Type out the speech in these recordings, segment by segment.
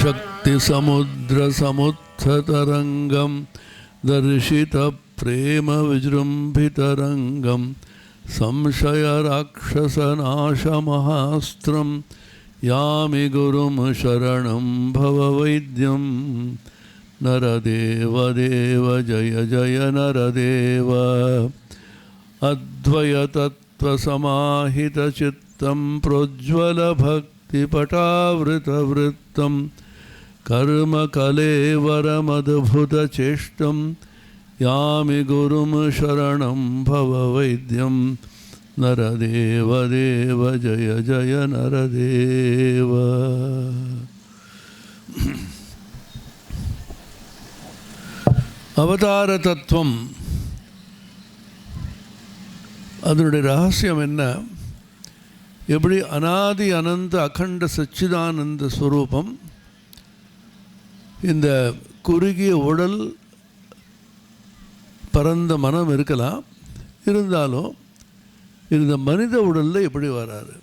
शक्तिसमुद्रसमुत्थतरङ्गं दर्शितप्रेमविजृम्भितरङ्गं संशयराक्षसनाशमहास्त्रं यामि गुरुं शरणं भववैद्यं नरदेवदेव जय जय नरदेव अद्वयतत्त्वसमाहितचित्तं प्रोज्ज्वलभक्तिपटावृतवृत्तं कर्मकलेवरमद्भुतचेष्टं यामि गुरुं शरणं भववैद्यं नरदेवदेव जय जय नरदेव. அவதார தத்துவம் அதனுடைய ரகசியம் என்ன? எப்படி அனாதி அனந்த அகண்ட சச்சிதானந்த ஸ்வரூபம் இந்த குறுகிய உடல் பரந்த மனம் இருக்கலாம், இருந்தாலும் இந்த மனித உடலில் எப்படி வராரு?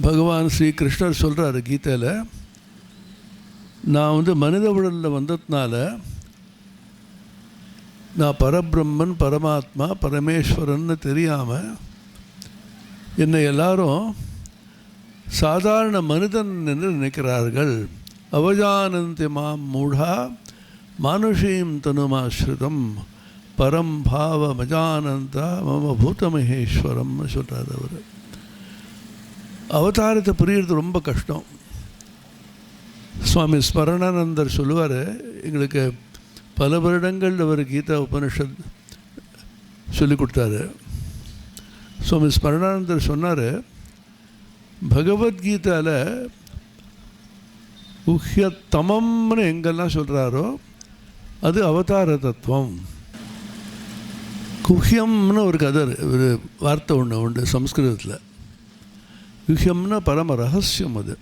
பகவான் ஸ்ரீ கிருஷ்ணர் சொல்கிறாரு கீதையில், நான் மனித உடலில் வந்ததுனால நான் பரபிரம்மன் பரமாத்மா பரமேஸ்வரன்னு தெரியாமல் என்னை எல்லாரும் சாதாரண மனிதன் என்று நினைக்கிறார்கள். அவஜானந்தி மாம் மூடா மானுஷீம் தனுமாஸ்ரிதம் பரம் பாவ மஜானந்தா மம பூதமகேஸ்வரம் சொல்கிறார் அவர். அவதாரத்தை புரியுறது ரொம்ப கஷ்டம். சுவாமி ஸ்மரணானந்தர் சொல்லுவார், எங்களுக்கு பல வருடங்கள் அவர் கீதா உபனிஷத் சொல்லிக் கொடுத்தாரு. சுவாமி ஸ்மரணானந்தர் சொன்னார், பகவத்கீதாவில் குஹ்யத்தமம்னு எங்கெல்லாம் சொல்கிறாரோ அது அவதார தத்துவம். குஹ்யம்னு ஒரு ஒரு வார்த்தை ஒன்று உண்டு சம்ஸ்கிருதத்தில். குஹ்யம்னா பரம ரகசியம். அது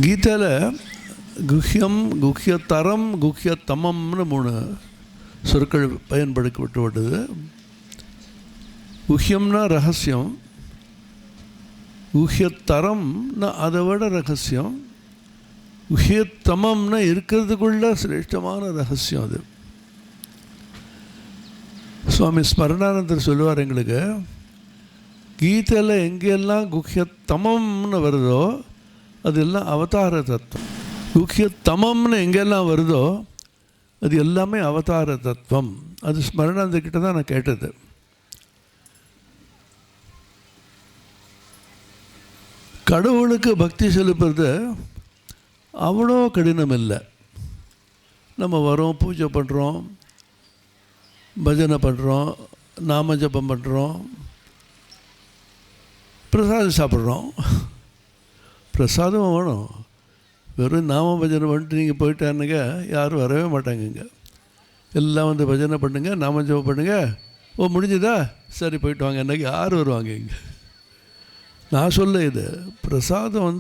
கீதையில் குஹ்யம் குஹ்யதரம் குஹ்யத்தமம்னு 3 சொற்கள் பயன்படுத்தப்பட்டுவிட்டது. குஹ்யம்னா ரகசியம், குஹ்யத்தரம்னா அதை விட ரகசியம், குஹ்யத்தமம்னா இருக்கிறதுக்குள்ள சிரேஷ்டமான ரகசியம் அது. சுவாமி ஸ்மரணானந்தர் சொல்லுவார் எங்களுக்கு, கீதையில் எங்கெல்லாம் குஹ்யத்தமம்னு வருதோ அதெல்லாம் அவதார தத்துவம். குஹ்யத்தமம்னு எங்கெல்லாம் வருதோ அது எல்லாமே அவதார தத்துவம். அது ஸ்மரணானந்தர்கிட்ட தான் நான் கேட்டது. கடவுளுக்கு பக்தி செலுத்துறது அவ்வளோ கடினம் இல்லை. நம்ம வரோம், பூஜை பண்ணுறோம், பஜனை பண்ணுறோம், நாம ஜபம் பண்ணுறோம், பிரசாதம் சாப்பிட்றோம். பிரசாதம் வேணும். வெறும் நாம பஜனை பண்ணிட்டு நீங்கள் போயிட்டானுங்க யாரும் வரவே மாட்டாங்க. இங்கே எல்லாம் பஜனை பண்ணுங்க, நாம ஜபம் பண்ணுங்க, ஓ முடிஞ்சுதா சரி போயிட்டு வாங்க, என்னைக்கு யார் வருவாங்க இங்கே? நான் சொல்ல இது பிரசாதம்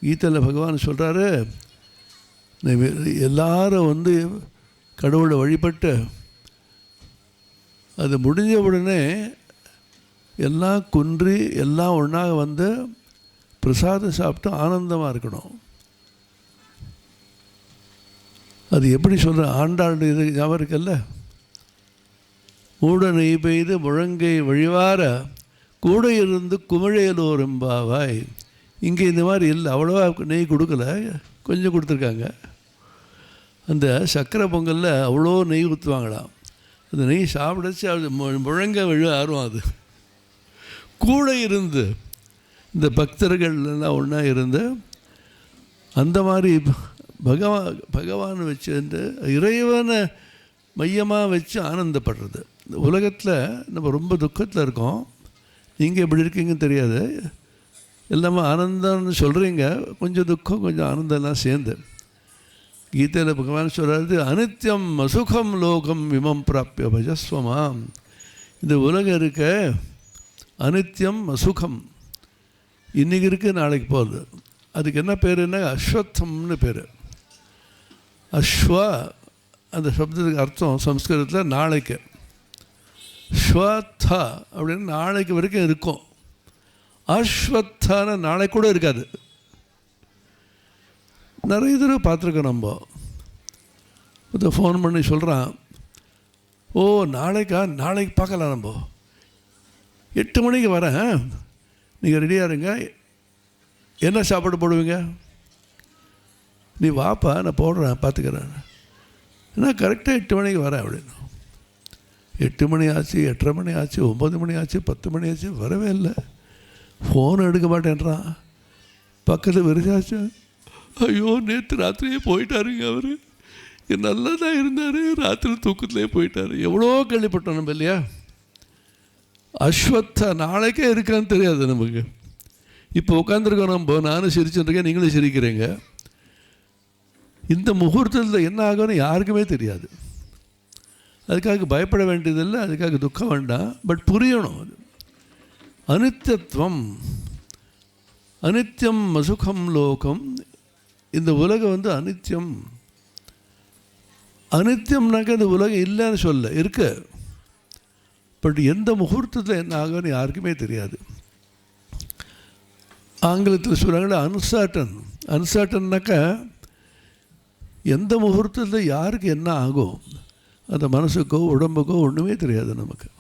கீதையில் பகவான் சொல்கிறாரு, எல்லாரும் கடவுளை வழிபட்டு அது முடிஞ்ச உடனே எல்லாம் குன்றி எல்லாம் ஒன்றாக பிரசாதம் சாப்பிட்டு ஆனந்தமாக இருக்கணும். அது எப்படி சொல்கிற ஆண்டாண்டு இது ஞாபகம் இருக்குல்ல, மூட நெய் பெய்து முழங்கை வழிவார கூட இருந்து குமிழையலோர் எம்பாவாய். இங்கே இந்த மாதிரி இல்லை, அவ்வளோவா நெய் கொடுக்கல, கொஞ்சம் கொடுத்துருக்காங்க. அந்த சக்கரை பொங்கலில் அவ்வளோ நெய் ஊற்றுவாங்களாம். அந்த நெய் சாப்பிடச்சு அது முழங்க விழ ஆர்வம். அது கூட இருந்து இந்த பக்தர்கள்லாம் ஒன்றா இருந்து அந்த மாதிரி பகவான் வச்சு இறைவனை மையமாக வச்சு ஆனந்தப்படுறது. இந்த உலகத்தில் நம்ம ரொம்ப துக்கத்தில் இருக்கோம். நீங்கள் எப்படி இருக்கீங்கன்னு தெரியாது, எல்லாமே ஆனந்தம்னு சொல்கிறீங்க, கொஞ்சம் துக்கம் கொஞ்சம் ஆனந்தம்லாம் சேர்ந்து. கீதையில் பகவான் சொல்கிறது, அனித்யம் அசுகம் லோகம் விமம் பிராப்பிய பஜஸ்வமாம். இந்த உலகம் இருக்க அனித்யம் அசுகம், இன்றைக்கி இருக்குது நாளைக்கு போகுது. அதுக்கு என்ன பேருன்னா அஸ்வத்தம்னு பேர். அஸ்வா அந்த சப்தத்துக்கு அர்த்தம் சம்ஸ்கிருதத்தில் நாளைக்கு. ஸ்வத்தா அப்படின்னு நாளைக்கு வரைக்கும் இருக்கும். அஸ்வத்தான நாளைக்கு கூட இருக்காது. நிறைய தடவை பார்த்துருக்கோம். நம்ம இப்போ ஃபோன் பண்ணி சொல்கிறான், ஓ நாளைக்கா, நாளைக்கு பார்க்கலாம், நம்ம 8 மணிக்கு வரேன், நீங்கள் ரெடியாக இருங்க, என்ன சாப்பாடு போடுவீங்க, நீ வாப்பா நான் போடுறேன் பார்த்துக்கிறேன், ஏன்னா கரெக்டாக 8 மணிக்கு வரேன் அப்படின்னு. 8 மணி ஆச்சு, 8:30 மணி ஆச்சு, 9 மணி ஆச்சு, 10 மணி ஆச்சு, வரவே இல்லை. ஃபோன் எடுக்க மாட்டேன்றான். பக்கத்தில் விரிச்சாச்சு, ஐயோ நேற்று ராத்திரியே போயிட்டாருங்க அவர், நல்லா தான் இருந்தார், ராத்திரி தூக்கத்துலேயே போயிட்டார். எவ்வளோ கேள்விப்பட்டோம் நம்ம இல்லையா? அஸ்வத்தா நாளைக்கே இருக்கான்னு தெரியாது நமக்கு. இப்போ உட்காந்துருக்கோம் நம்ம, நானும் சிரிச்சுருக்கேன், நீங்களும் சிரிக்கிறீங்க. இந்த முகூர்த்தத்தில் என்ன ஆகும்னு யாருக்குமே தெரியாது. அதுக்காக பயப்பட வேண்டியதில்லை, அதுக்காக துக்கம் வேண்டாம். பட் புரியணும். அது அனித்தியத்துவம், அனித்யம் அசுகம் லோகம். இந்த உலகம் அனித்யம். அனித்யம்னாக்க இந்த உலகம் இல்லைன்னு சொல்ல இருக்கு. பட் எந்த முகூர்த்தத்தில் என்ன ஆகும்னு யாருக்குமே தெரியாது. ஆங்கிலத்தில் சொல்கிறாங்களே அன்சர்டன். அன்சர்டன்னாக்கா எந்த முகூர்த்தத்தில் யாருக்கு என்ன ஆகும், அந்த மனசுக்கோ உடம்புக்கோ ஒன்றுமே தெரியாது நமக்கு.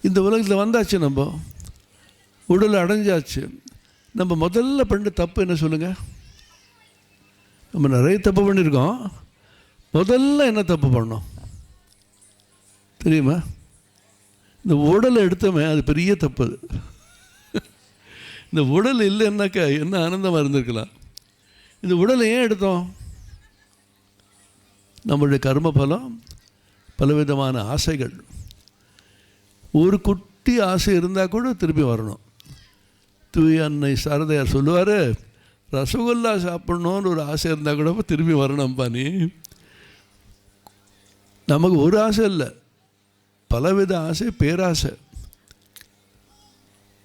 இந்த உலகத்தில் வந்தாச்சு, நம்ம உடல் அடைஞ்சாச்சு. நம்ம முதல்ல பண்ண தப்பு என்ன சொல்லுங்கள்? நம்ம நிறைய தப்பு பண்ணியிருக்கோம். முதல்ல என்ன தப்பு பண்ணோம் தெரியுமா? இந்த உடலை எடுத்தோமே, அது பெரிய தப்பு. அது இந்த உடல் இல்லைன்னாக்கா என்ன ஆனந்தமாக இருந்திருக்கலாம். இந்த உடலை ஏன் எடுத்தோம்? நம்மளுடைய கர்ம பலம், பலவிதமான ஆசைகள். ஒரு குட்டி ஆசை இருந்தால் கூட திருப்பி வரணும். தூய அன்னை சாரதையார் சொல்லுவார், ரசகுல்லா சாப்பிட்ணுன்னு ஒரு ஆசை இருந்தால் கூட திரும்பி வரணும்ப்பா நீ. நமக்கு ஒரு ஆசை இல்லை, பலவித ஆசை, பேராசை.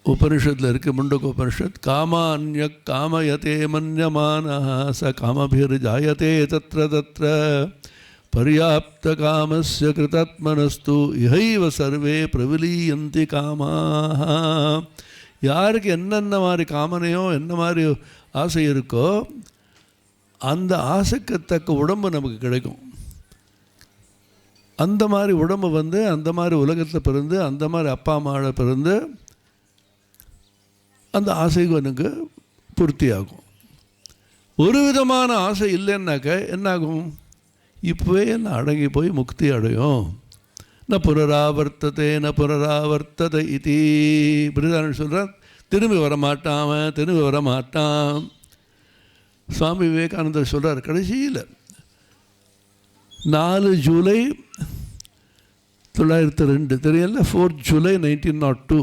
உபனிஷத்தில் இருக்குது, முண்டக உபனிஷத், காமான்ய காமயதே மன்யமானஹ ச காமபிர் ஜாயதே தத்ர தத்ர பர்யாப்த காமஸ்ய கிருதாத்மனஸ்து இஹைவ சர்வே பிரவிலீயந்தி காமாஹ. யாருக்கு என்னென்ன மாதிரி காமனையோ என்ன மாதிரி ஆசை இருக்கோ அந்த ஆசைக்கு தக்க உடம்பு நமக்கு கிடைக்கும். அந்த மாதிரி உடம்பு அந்த மாதிரி உலகத்தில் பிறந்து, அந்த மாதிரி அப்பா அம்மாவோட பிறந்து அந்த ஆசைக்கு எனக்கு பூர்த்தியாகும். ஒரு விதமான ஆசை இல்லைன்னாக்க என்னாகும்? இப்போவே என்ன அடங்கி போய் முக்தி அடையும். ந புனராவர்த்ததே ந புனராவர்த்ததை இது பிரிதாரன் சொல்கிறார். திரும்பி வரமாட்டான், திரும்பி வரமாட்டான். சுவாமி விவேகானந்தர் சொல்கிறார் கடைசியில் 4 ஜூலை 1902 தெரியல, 4 ஜூலை 1902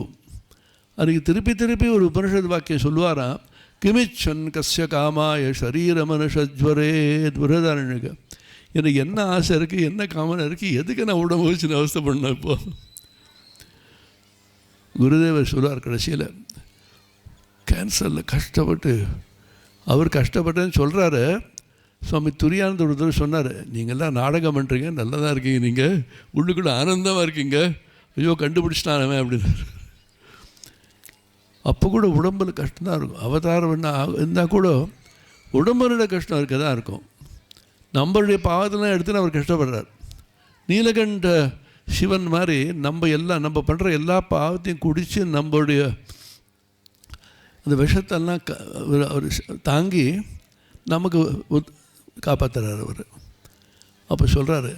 அதுக்கு திருப்பி திருப்பி ஒரு உபனிஷத் வாக்கியம் சொல்லுவாராம். கிமிச்சன் கஸ்ய காமாய சரீர மனுஷஜ்வரே துரதாரனுக்கு. எனக்கு என்ன ஆசை இருக்குது, என்ன காமனை இருக்குது, எதுக்கு நான் உடம்பு வச்சு அவஸ்தை பண்ணேன்? இப்போ குருதேவர் சொல்லுவார் கடைசியில், கேன்சரில் கஷ்டப்பட்டு அவர் கஷ்டப்பட்டேன்னு சொல்கிறாரு. சுவாமி துரியானந்த ஒரு தடவை சொன்னார், நீங்கள்லாம் நாடகம் பண்ணுறீங்க, நல்லா தான் இருக்கீங்க, நீங்கள் உள்ளுக்குள்ளே ஆனந்தமாக இருக்கீங்க, ஐயோ கண்டுபிடிச்சிட்டானவன் அப்படின்னாரு. அப்போ கூட உடம்பில் கஷ்டம்தான் இருக்கும். அவதாரம் என்ன இருந்தால் கூட உடம்புல கஷ்டம் இருக்க தான் இருக்கும். நம்மளுடைய பாவத்தெல்லாம் எடுத்துன்னு அவர் கஷ்டப்படுறார். நீலகண்ட சிவன் மாதிரி நம்ம பண்ணுற எல்லா பாவத்தையும் குடித்து நம்மளுடைய அந்த விஷத்தெல்லாம் அவர் தாங்கி நமக்கு காப்பாற்றுறாரு அவர். அப்போ சொல்கிறாரு,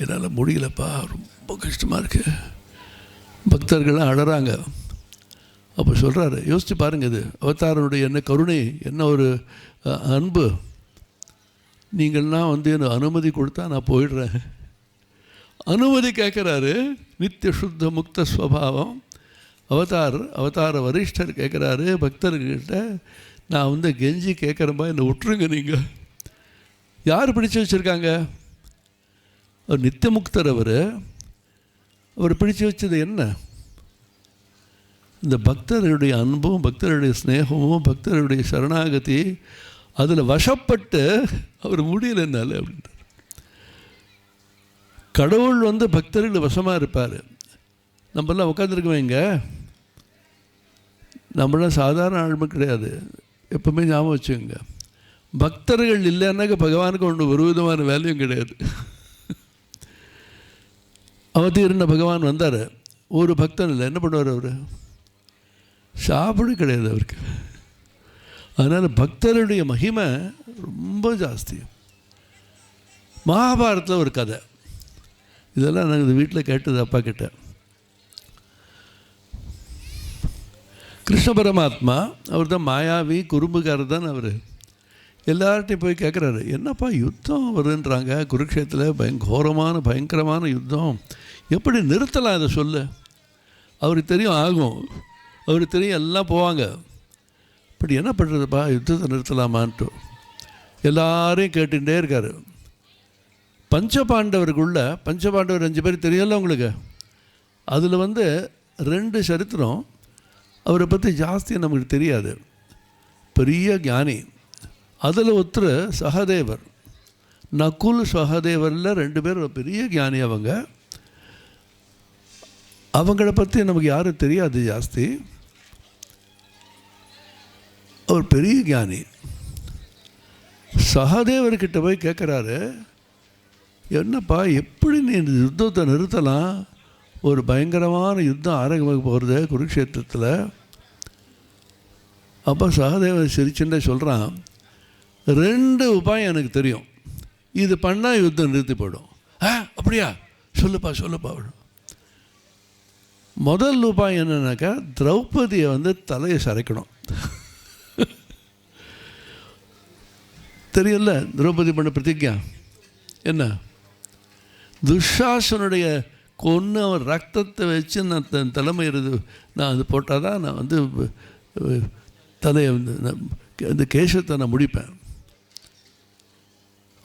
என்னால் முடியலப்பா, ரொம்ப கஷ்டமாக இருக்குது. பக்தர்கள்லாம் அழறாங்க. அப்போ சொல்கிறாரு, யோசித்து பாருங்கள், இது அவதாரனுடைய என்ன கருணை, என்ன ஒரு அன்பு. நீங்கள்லாம் எனக்கு அனுமதி கொடுத்தா நான் போயிடுறேன். அனுமதி கேட்குறாரு. நித்திய சுத்த முக்த ஸ்வபாவம் அவதார வரிஷ்டர் கேட்குறாரு பக்தர்கிட்ட, நான் கெஞ்சி கேட்குறப்பா என்னை விட்டுருங்க. நீங்கள் யார் பிடிச்சி வச்சுருக்காங்க? அவர் நித்திய முக்தர். அவர் பிடிச்சி வச்சது என்ன? இந்த பக்தருடைய அன்பும் பக்தருடைய ஸ்நேகமும் பக்தருடைய சரணாகதி அதில் வசப்பட்டு அவர் முடியல என்னால் அப்படின்றார். கடவுள் வந்து பக்தர்கள் வசமாக இருப்பார். நம்மளாம் உட்காந்துருக்கோம் இங்கே, நம்மளாம் சாதாரண ஆளுமை கிடையாது. எப்பவுமே ஞாபகம் வச்சுக்கோங்க, பக்தர்கள் இல்லைன்னாக்க பகவானுக்கு ஒன்று ஒரு விதமான வேலையும் கிடையாது. அவதீர்ண பகவான் வந்தார், ஒரு பக்தன் இல்லை, என்ன பண்ணுவார் அவர்? சாப்பிட கிடையாது அவருக்கு. அதனால் பக்தருடைய மகிமை ரொம்ப ஜாஸ்தி. மகாபாரத்தில் ஒரு கதை, இதெல்லாம் நாங்கள் இந்த வீட்டில் கேட்டது அப்பா கிட்ட. கிருஷ்ண பரமாத்மா அவர் தான் மாயாவி, குறும்புக்காரர் தான் அவர். எல்லார்ட்டையும் போய் கேட்குறாரு, என்னப்பா யுத்தம் வருன்றாங்க குருக்ஷேத்திரத்தில், பயங்கரமான யுத்தம், எப்படி நிறுத்தலாம் இதை சொல்லு. அவருக்கு தெரியும் ஆகும், அவருக்கு தெரியும் எல்லாம் போவாங்க, இப்படி என்ன பண்ணுறதுப்பா, யுத்தத்தை நிறுத்தலாமான்ட்டு எல்லாரையும் கேட்டுகிட்டே இருக்கார். பஞ்சபாண்டவருக்குள்ள, பஞ்சபாண்டவர் 5 பேர் தெரியல உங்களுக்கு, அதில் வந்து 2 சரித்திரம் அவரை பற்றி ஜாஸ்தி நமக்கு தெரியாது. பெரிய ஞானி. அதில் ஒருத்தர் சகதேவர், நகுல் சகதேவரில் 2 பேர் பெரிய ஞானி. அவங்கள பற்றி நமக்கு யாரும் தெரியாது ஜாஸ்தி. அவர் பெரிய ஞானி. சகதேவர்கிட்ட போய் கேட்குறாரு, என்னப்பா எப்படி நீ இந்த யுத்தத்தை நிறுத்தலாம், ஒரு பயங்கரமான யுத்தம் ஆரம்பமாக போகிறது குருக்ஷேத்திரத்தில். அப்போ சகதேவர் சிரிச்சுட்டே சொல்கிறான், 2 உபாயம் எனக்கு தெரியும், இது பண்ணால் யுத்தம் நிறுத்தி போயிடும். அப்படியா, சொல்லுப்பா. முதல் உபாயம் என்னன்னாக்கா, திரௌபதியை வந்து தலையை சரைக்கணும். தெரியல திரௌபதி பண்ண பிரதிஜா என்ன? துஷாசனுடைய கொன்று அவன் ரத்தத்தை வச்சு நான் தலைமை நான் அது போட்டால் தான் நான் வந்து தலையை இந்த கேசத்தை நான் முடிப்பேன்.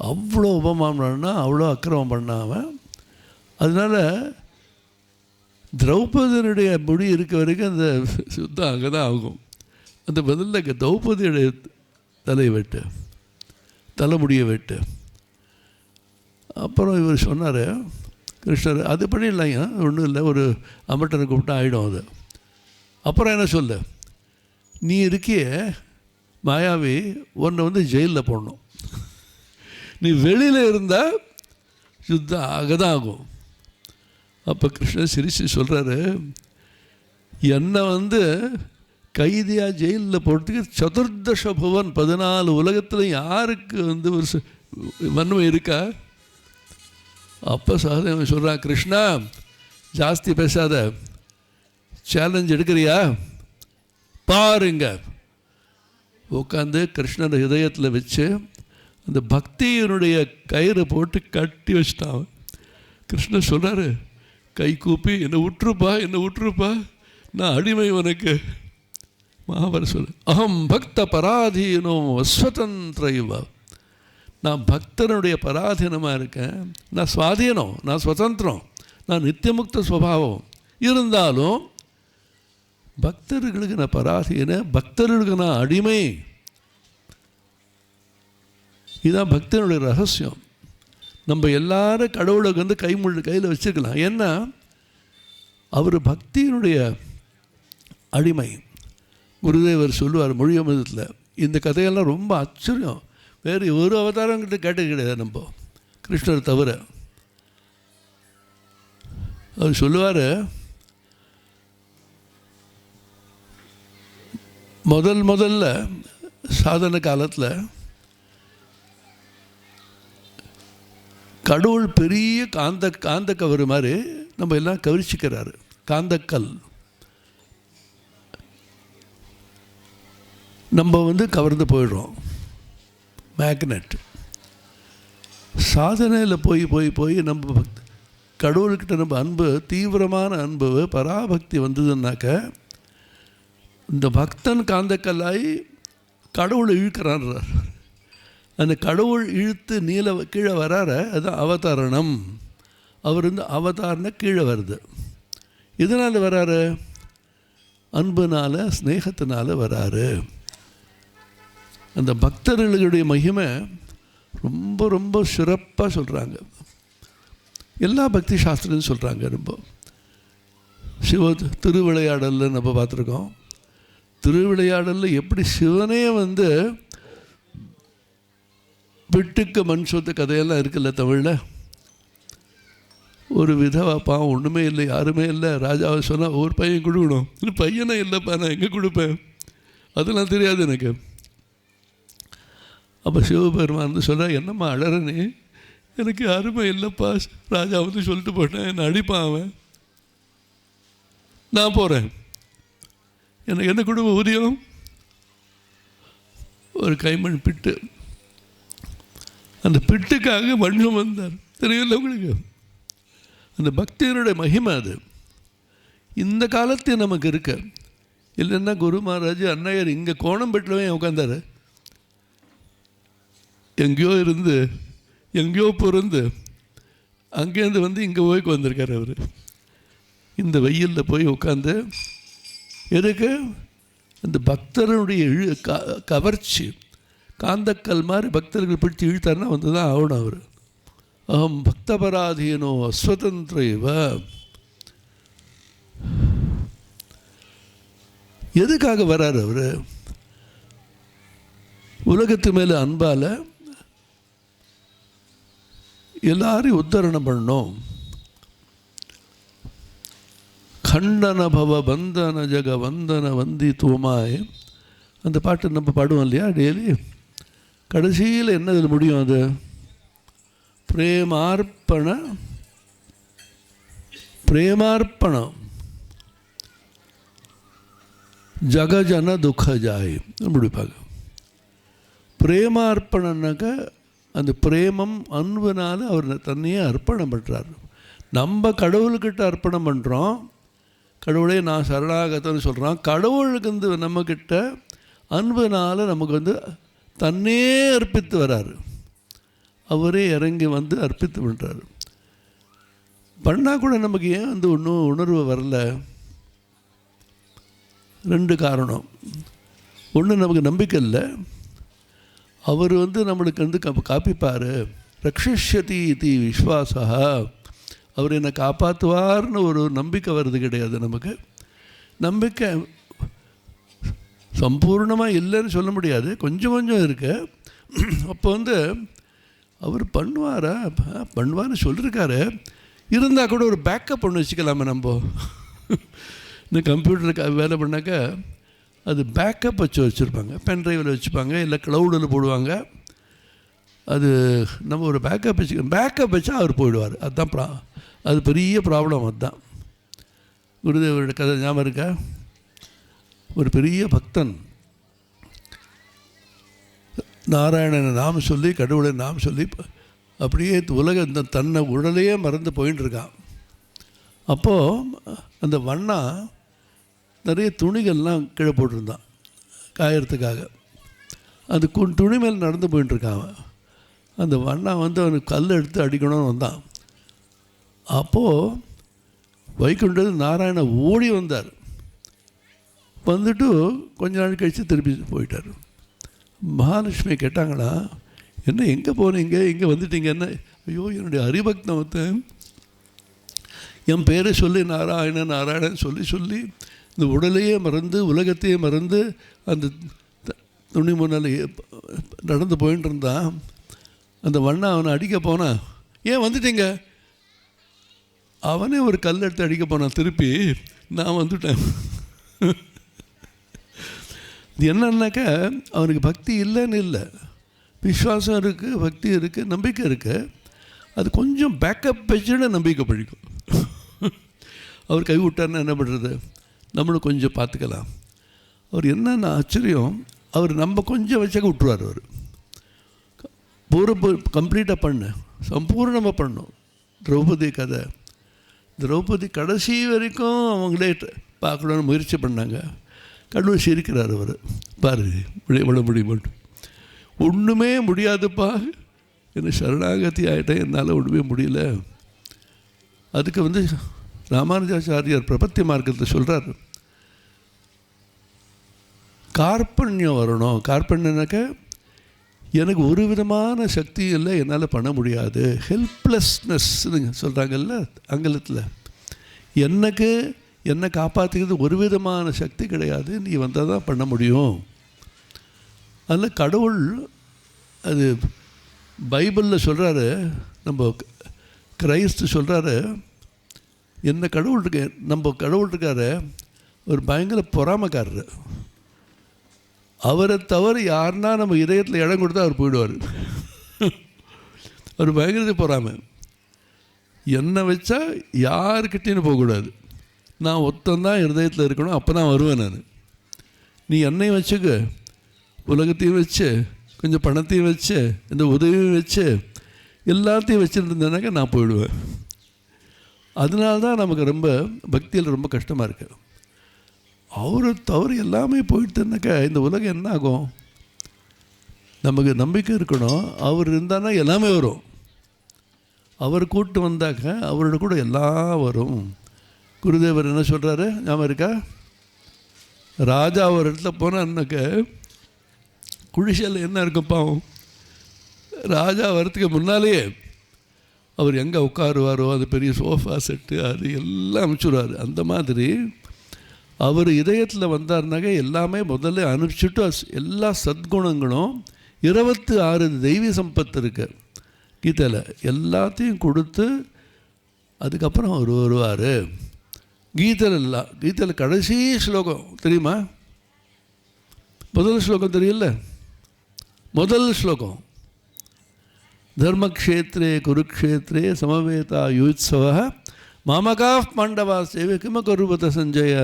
அவ்வளோ உபமானம் பண்ணா, அவ்வளோ அக்கிரமம் பண்ணாமல். அதனால் திரௌபதியினுடைய முடி இருக்க வரைக்கும் அந்த சுத்தம் அங்கே தான் ஆகும். அந்த பதிலில் திரௌபதியுடைய தலையை வெட்டு, தலைமுடியை வெட்டு. அப்புறம் இவர் சொன்னார் கிருஷ்ணர், அது பண்ணிடலாங்க, ஒன்றும் இல்லை, ஒரு அமட்டனை கூப்பிட்டா ஆகிடும் அது. அப்புறம் என்ன சொல்ல, நீ இருக்கிய மாயாவி, உன்னை வந்து ஜெயிலில் போடணும், நீ வெளியில் இருந்தால் யுத்தம் அங்கதான் ஆகும். அப்போ கிருஷ்ணர் சிரிச்சு சொல்கிறாரு, என்னை வந்து கைதியாக ஜெயிலில் போடுறதுக்கு சதுர்தச புவன் 14 உலகத்தில் யாருக்கு வந்து ஒரு வன்மை இருக்கா? அப்போ சகதேவன் சொல்கிறான், கிருஷ்ணா ஜாஸ்தி பேசாத, சேலஞ்ச் எடுக்கிறியா பாருங்க. உட்காந்து கிருஷ்ணன் ஹிருதயத்தில் வச்சு அந்த பக்தியினுடைய கயிறை போட்டு கட்டி வச்சிட்டான். கிருஷ்ணன் சொல்கிறாரு, கை கூப்பி, என்னை விட்டுருப்பா, நான் அடிமை உனக்கு. மகாபாரத் சொல்லு, அகம் பக்த பராதீனோ ஸ்வதந்திர இவ, நான் பக்தனுடைய பராதீனமாக இருக்கேன், நான் சுவாதீனம், நான் சுதந்திரம், நான் நித்தியமுக்த ஸ்வபாவம். இருந்தாலும் பக்தர்களுக்கு நான் பராதீன, பக்தர்களுக்கு நான் அடிமை. இதுதான் பக்தனுடைய ரகசியம். நம்ம எல்லாரும் கடவுளுக்கு வந்து கையில் வச்சுருக்கலாம். ஏன்னா அவர் பக்தியினுடைய அடிமை. குருதேவர் சொல்லுவார் மொழியமிதத்தில், இந்த கதையெல்லாம் ரொம்ப ஆச்சரியம், வேறு ஒரு அவதாரங்கிட்ட கேட்டது கிடையாது நம்ம கிருஷ்ணர் தவிர. அவர் சொல்லுவார், முதல்ல சாதன காலத்தில் கடவுள் பெரிய காந்த கவர் மாதிரி நம்ம எல்லாம் கவரிச்சிக்கிறாரு. காந்தக்கல் நம்ம வந்து கவர்ந்து போயிடுறோம், மேக்னெட். சாதனையில் போய் நம்ம கடவுள்கிட்ட நம்ம அன்பு, தீவிரமான அன்பு, பராபக்தி வந்ததுன்னாக்க இந்த பக்தன் காந்தக்கல்லாய் கடவுளை இழுக்கிறான்றார். அந்த கடவுள் இழுத்து கீழே வராற, அதுதான் அவதாரணம். அவர் வந்து அவதாரண கீழே வருது. இதனால் வராரு, அன்புனால் ஸ்நேகத்தினால் வராரு. அந்த பக்தர்களுடைய மகிமை ரொம்ப ரொம்ப சிறப்பாக சொல்கிறாங்க. எல்லா பக்தி சாஸ்திரம்னு சொல்கிறாங்க. ரொம்ப சிவ திருவிளையாடலில் நம்ம பார்த்துருக்கோம். திருவிளையாடலில் எப்படி சிவனே வந்து பிட்டுக்கு மண் சொத்து கதையெல்லாம் இருக்குல்ல தமிழில். ஒரு விதவாப்பா ஒன்றுமே இல்லை, யாருமே இல்லை. ராஜாவை சொன்னால் ஒரு பையன் கொடுக்கணும். இல்லை பையனே இல்லைப்பா, நான் எங்கே கொடுப்பேன்? அதெல்லாம் தெரியாது எனக்கு. அப்போ சிவபெருமான் வந்து சொல்கிறேன், என்னம்மா அழறனே, எனக்கு யாருமே இல்லைப்பா, ராஜா வந்து சொல்லிட்டு போட்டேன், என்னை அடிப்பான் அவன், நான் போகிறேன், எனக்கு என்ன குடும்ப ஊதியம்? ஒரு கைமண் பிட்டு. அந்த பிட்டுக்காக மண்ணும் வந்தார். தெரியல உங்களுக்கு? அந்த பக்தியினுடைய மகிமை அது இந்த காலத்தையும் நமக்கு இருக்கு. இல்லைன்னா குரு மகாராஜ் அன்னையர் இங்கே கோணம்பேட்டில் உட்காந்தார். எங்கேயோ இருந்து எங்கேயோ பிறந்து அங்கேருந்து வந்து இங்கே போய்க்கு வந்திருக்கார் அவர். இந்த வெயிலில் போய் உட்காந்து எதுக்கு? அந்த பக்தருடைய கவர்ச்சி காந்தக்கல் மாதிரி பக்தர்கள் பிடிச்சி இழுத்தாருன்னா வந்து தான் ஆகணும் அவர். அஹம் பக்தபராதீனோ அஸ்வதந்திர இவ. எதுக்காக வர்றார் அவர்? உலகத்து மேலே அன்பால் எல்லாரையும் உத்தரணம் பண்ணணும். கண்டன பவ பந்தன ஜக வந்தன வந்தி தூமாய். அந்த பாட்டு நம்ம பாடுவோம் இல்லையா டெய்லி. கடைசியில் என்ன இதில் முடியும்? அது பிரேமார்ப்பணம் ஜகஜன துக்கஜாய் முடிப்பாங்க. பிரேமார்ப்பணம்னாக்க அந்த பிரேமம் அன்புனால அவர் தன்னையே அர்ப்பணம் பண்ணுறார். நம்ம கடவுள்கிட்ட அர்ப்பணம் பண்ணுறோம். கடவுளே நான் சரணாகத்தன்னு சொல்கிறான். கடவுளுக்கு வந்து நம்மக்கிட்ட அன்புனால் நமக்கு வந்து தன்னே அர்ப்பித்து வராரு. அவரே இறங்கி வந்து அர்ப்பித்து பண்ணுறாரு. பண்ணால் கூட நமக்கு ஏன் வந்து ஒன்றும் உணர்வு வரல? 2 காரணம். ஒன்று, நமக்கு நம்பிக்கை இல்லை. அவர் வந்து நம்மளுக்கு வந்து காப்பிப்பார். ரக்ஷிஷ்யதி இது விஸ்வாசா. அவர் என்னை காப்பாற்றுவார்னு ஒரு நம்பிக்கை வருது கிடையாது நமக்கு. நம்பிக்கை சம்பூர்ணமாக இல்லைன்னு சொல்ல முடியாது, கொஞ்சம் கொஞ்சம் இருக்கு. அப்போ வந்து அவர் பண்ணுவார்னு சொல்லியிருக்காரு. இருந்தால் கூட ஒரு பேக்கப் ஒன்று வச்சுக்கலாமே. நம்ம இந்த கம்ப்யூட்டருக்கு வேலை பண்ணாக்கா அது பேக்கப் வச்சுருப்பாங்க. பென்ட்ரைவில் வச்சுப்பாங்க, இல்லை க்ளவுடில் போடுவாங்க. அது நம்ம ஒரு பேக்கப் வச்சா அவர் போயிடுவார். அதுதான் அது பெரிய ப்ராப்ளம். அதுதான் குருதேவரோட கதை ஞாபகம் இருக்கா? ஒரு பெரிய பக்தன் நாராயணனை நாம் சொல்லி, கடவுளை நாம் சொல்லி அப்படியே உலக தன்னை உடலையே மறந்து போயின்னு இருக்கான். அப்போது அந்த வண்ணா நிறைய துணிகள்லாம் கீழே போட்டிருந்தான் காயறதுக்காக. அது துணி மேல் நடந்து போயின்ட்டுருக்கான் அவன். அந்த வண்ணா வந்து அவனுக்கு கல் எடுத்து அடிக்கணும்னு வந்தான். அப்போது வைகுண்டது நாராயண ஓடி வந்தார். வந்துட்டு கொஞ்ச நாள் கழித்து திருப்பி போயிட்டார். மகாலட்சுமி கேட்டாங்களா, என்ன எங்கே போனீங்க, இங்கே வந்துட்டீங்க? என்ன? ஐயோ, என்னுடைய ஹரிபக்தன் ஒருத்தன் என் பேரை சொல்லி நாராயணன் சொல்லி இந்த உடலையே மறந்து உலகத்தையே மறந்து அந்த துணி முன்னால் நடந்து போயின்னு இருந்தான். அந்த வண்ணா அவனை அடிக்க போனான். ஏன் வந்துட்டீங்க? அவனே ஒரு கல் எடுத்து அடிக்க போனான். திருப்பி நான் வந்துட்டேன். இது என்னன்னாக்கா அவனுக்கு பக்தி இல்லைன்னு இல்லை, விஸ்வாசம் இருக்குது, பக்தி இருக்குது, நம்பிக்கை இருக்குது. அது கொஞ்சம் பேக்கப் வச்சுன்னு நம்பிக்கை பழிக்கும். அவர் கை விட்டார்னா என்ன பண்ணுறது? நம்மளும் கொஞ்சம் பார்த்துக்கலாம். அவர் என்னென்ன ஆச்சரியம், அவர் நம்ம கொஞ்சம் வச்சாக்க விட்டுருவார். அவர் கம்ப்ளீட்டாக சம்பூர்ணமாக பண்ணும். திரௌபதி கதை, திரௌபதி கடைசி வரைக்கும் அவங்களே பார்க்கணுன்னு முயற்சி பண்ணாங்க. கடவுள் சிரிக்கிறார். அவர் பாரு இவ்வளோ முடியும், ஒன்றுமே முடியாதுப்பா, என்ன சரணாகதி ஆகிட்டேன், என்னால் ஒன்றுமே முடியல. அதுக்கு வந்து ராமானுஜாச்சாரியார் பிரபத்தி மார்க்கத்தை சொல்கிறார். கார்பண்யம் வரணும். கார்பண்யனாக்க எனக்கு ஒரு விதமான சக்தி இல்லை, என்னால் பண்ண முடியாது, ஹெல்ப்லெஸ்னஸ் சொல்கிறாங்கல்ல ஆங்கிலத்தில். என்னை காப்பாற்றிக்கிறது ஒரு விதமான சக்தி கிடையாது, நீ வந்தால் தான் பண்ண முடியும். அதில் கடவுள் அது பைபிளில் சொல்கிறாரு, நம்ம கிரைஸ்து சொல்கிறாரு, என்ன கடவுள் இருக்க, நம்ம கடவுள் இருக்காரு ஒரு பயங்கர பொறாமைக்காரர். அவரை தவிர யாருன்னா நம்ம இதயத்தில் இடம் கொடுத்தா அவர் போயிடுவார். அவர் பயங்கரத்தை பொறாமை. என்னை வச்சா யாருக்கிட்டேன்னு போகக்கூடாது, நான் ஒத்தந்தான் இருதயத்தில் இருக்கணும், அப்போ தான் வருவேன் நான். நீ என்னையும் வச்சுக்க, உலகத்தையும் வச்சு, கொஞ்சம் பணத்தையும் வச்சு, இந்த உதவியும் வச்சு, எல்லாத்தையும் வச்சுருந்தேனாக்கா நான் போயிடுவேன். அதனால தான் நமக்கு ரொம்ப பக்தியில் ரொம்ப கஷ்டமாக இருக்குது. அவரை தவறு எல்லாமே போயிட்டுனாக்கா இந்த உலகம் என்ன ஆகும்? நமக்கு நம்பிக்கை இருக்கணும், அவர் இருந்தானா எல்லாமே வரும். அவர் கூட்டு வந்தாக்க அவரோட கூட எல்லாம் வரும். குருதேவர் என்ன சொல்கிறாரு ஞாபகம் இருக்கா? ராஜா ஒரு இடத்துல போனான்னாக்க குடிசையில் என்ன இருக்கும் பாவம், ராஜா வரத்துக்கு முன்னாலேயே அவர் எங்கே உட்காருவாரோ அது பெரிய சோஃபா செட்டு அது எல்லாம் அனுப்பிச்சுடுவார். அந்த மாதிரி அவர் இதயத்தில் வந்தார்னாக்க எல்லாமே முதல்ல அனுப்பிச்சுட்டு எல்லா சத்குணங்களும் 26 தெய்வீ சம்பத்து இருக்கு கீதையில், எல்லாத்தையும் கொடுத்து அதுக்கப்புறம் அவர் வருவார். கீதையில் கடைசி ஸ்லோகம் தெரியுமா? முதல் ஸ்லோகம் தெரியல? முதல் ஸ்லோகம், தர்மக்ஷேத்ரே குருக்ஷேத்ரே சமவேதா யுத்சவ மாமகா பாண்டவா சேவை கிம கருபத சஞ்சய.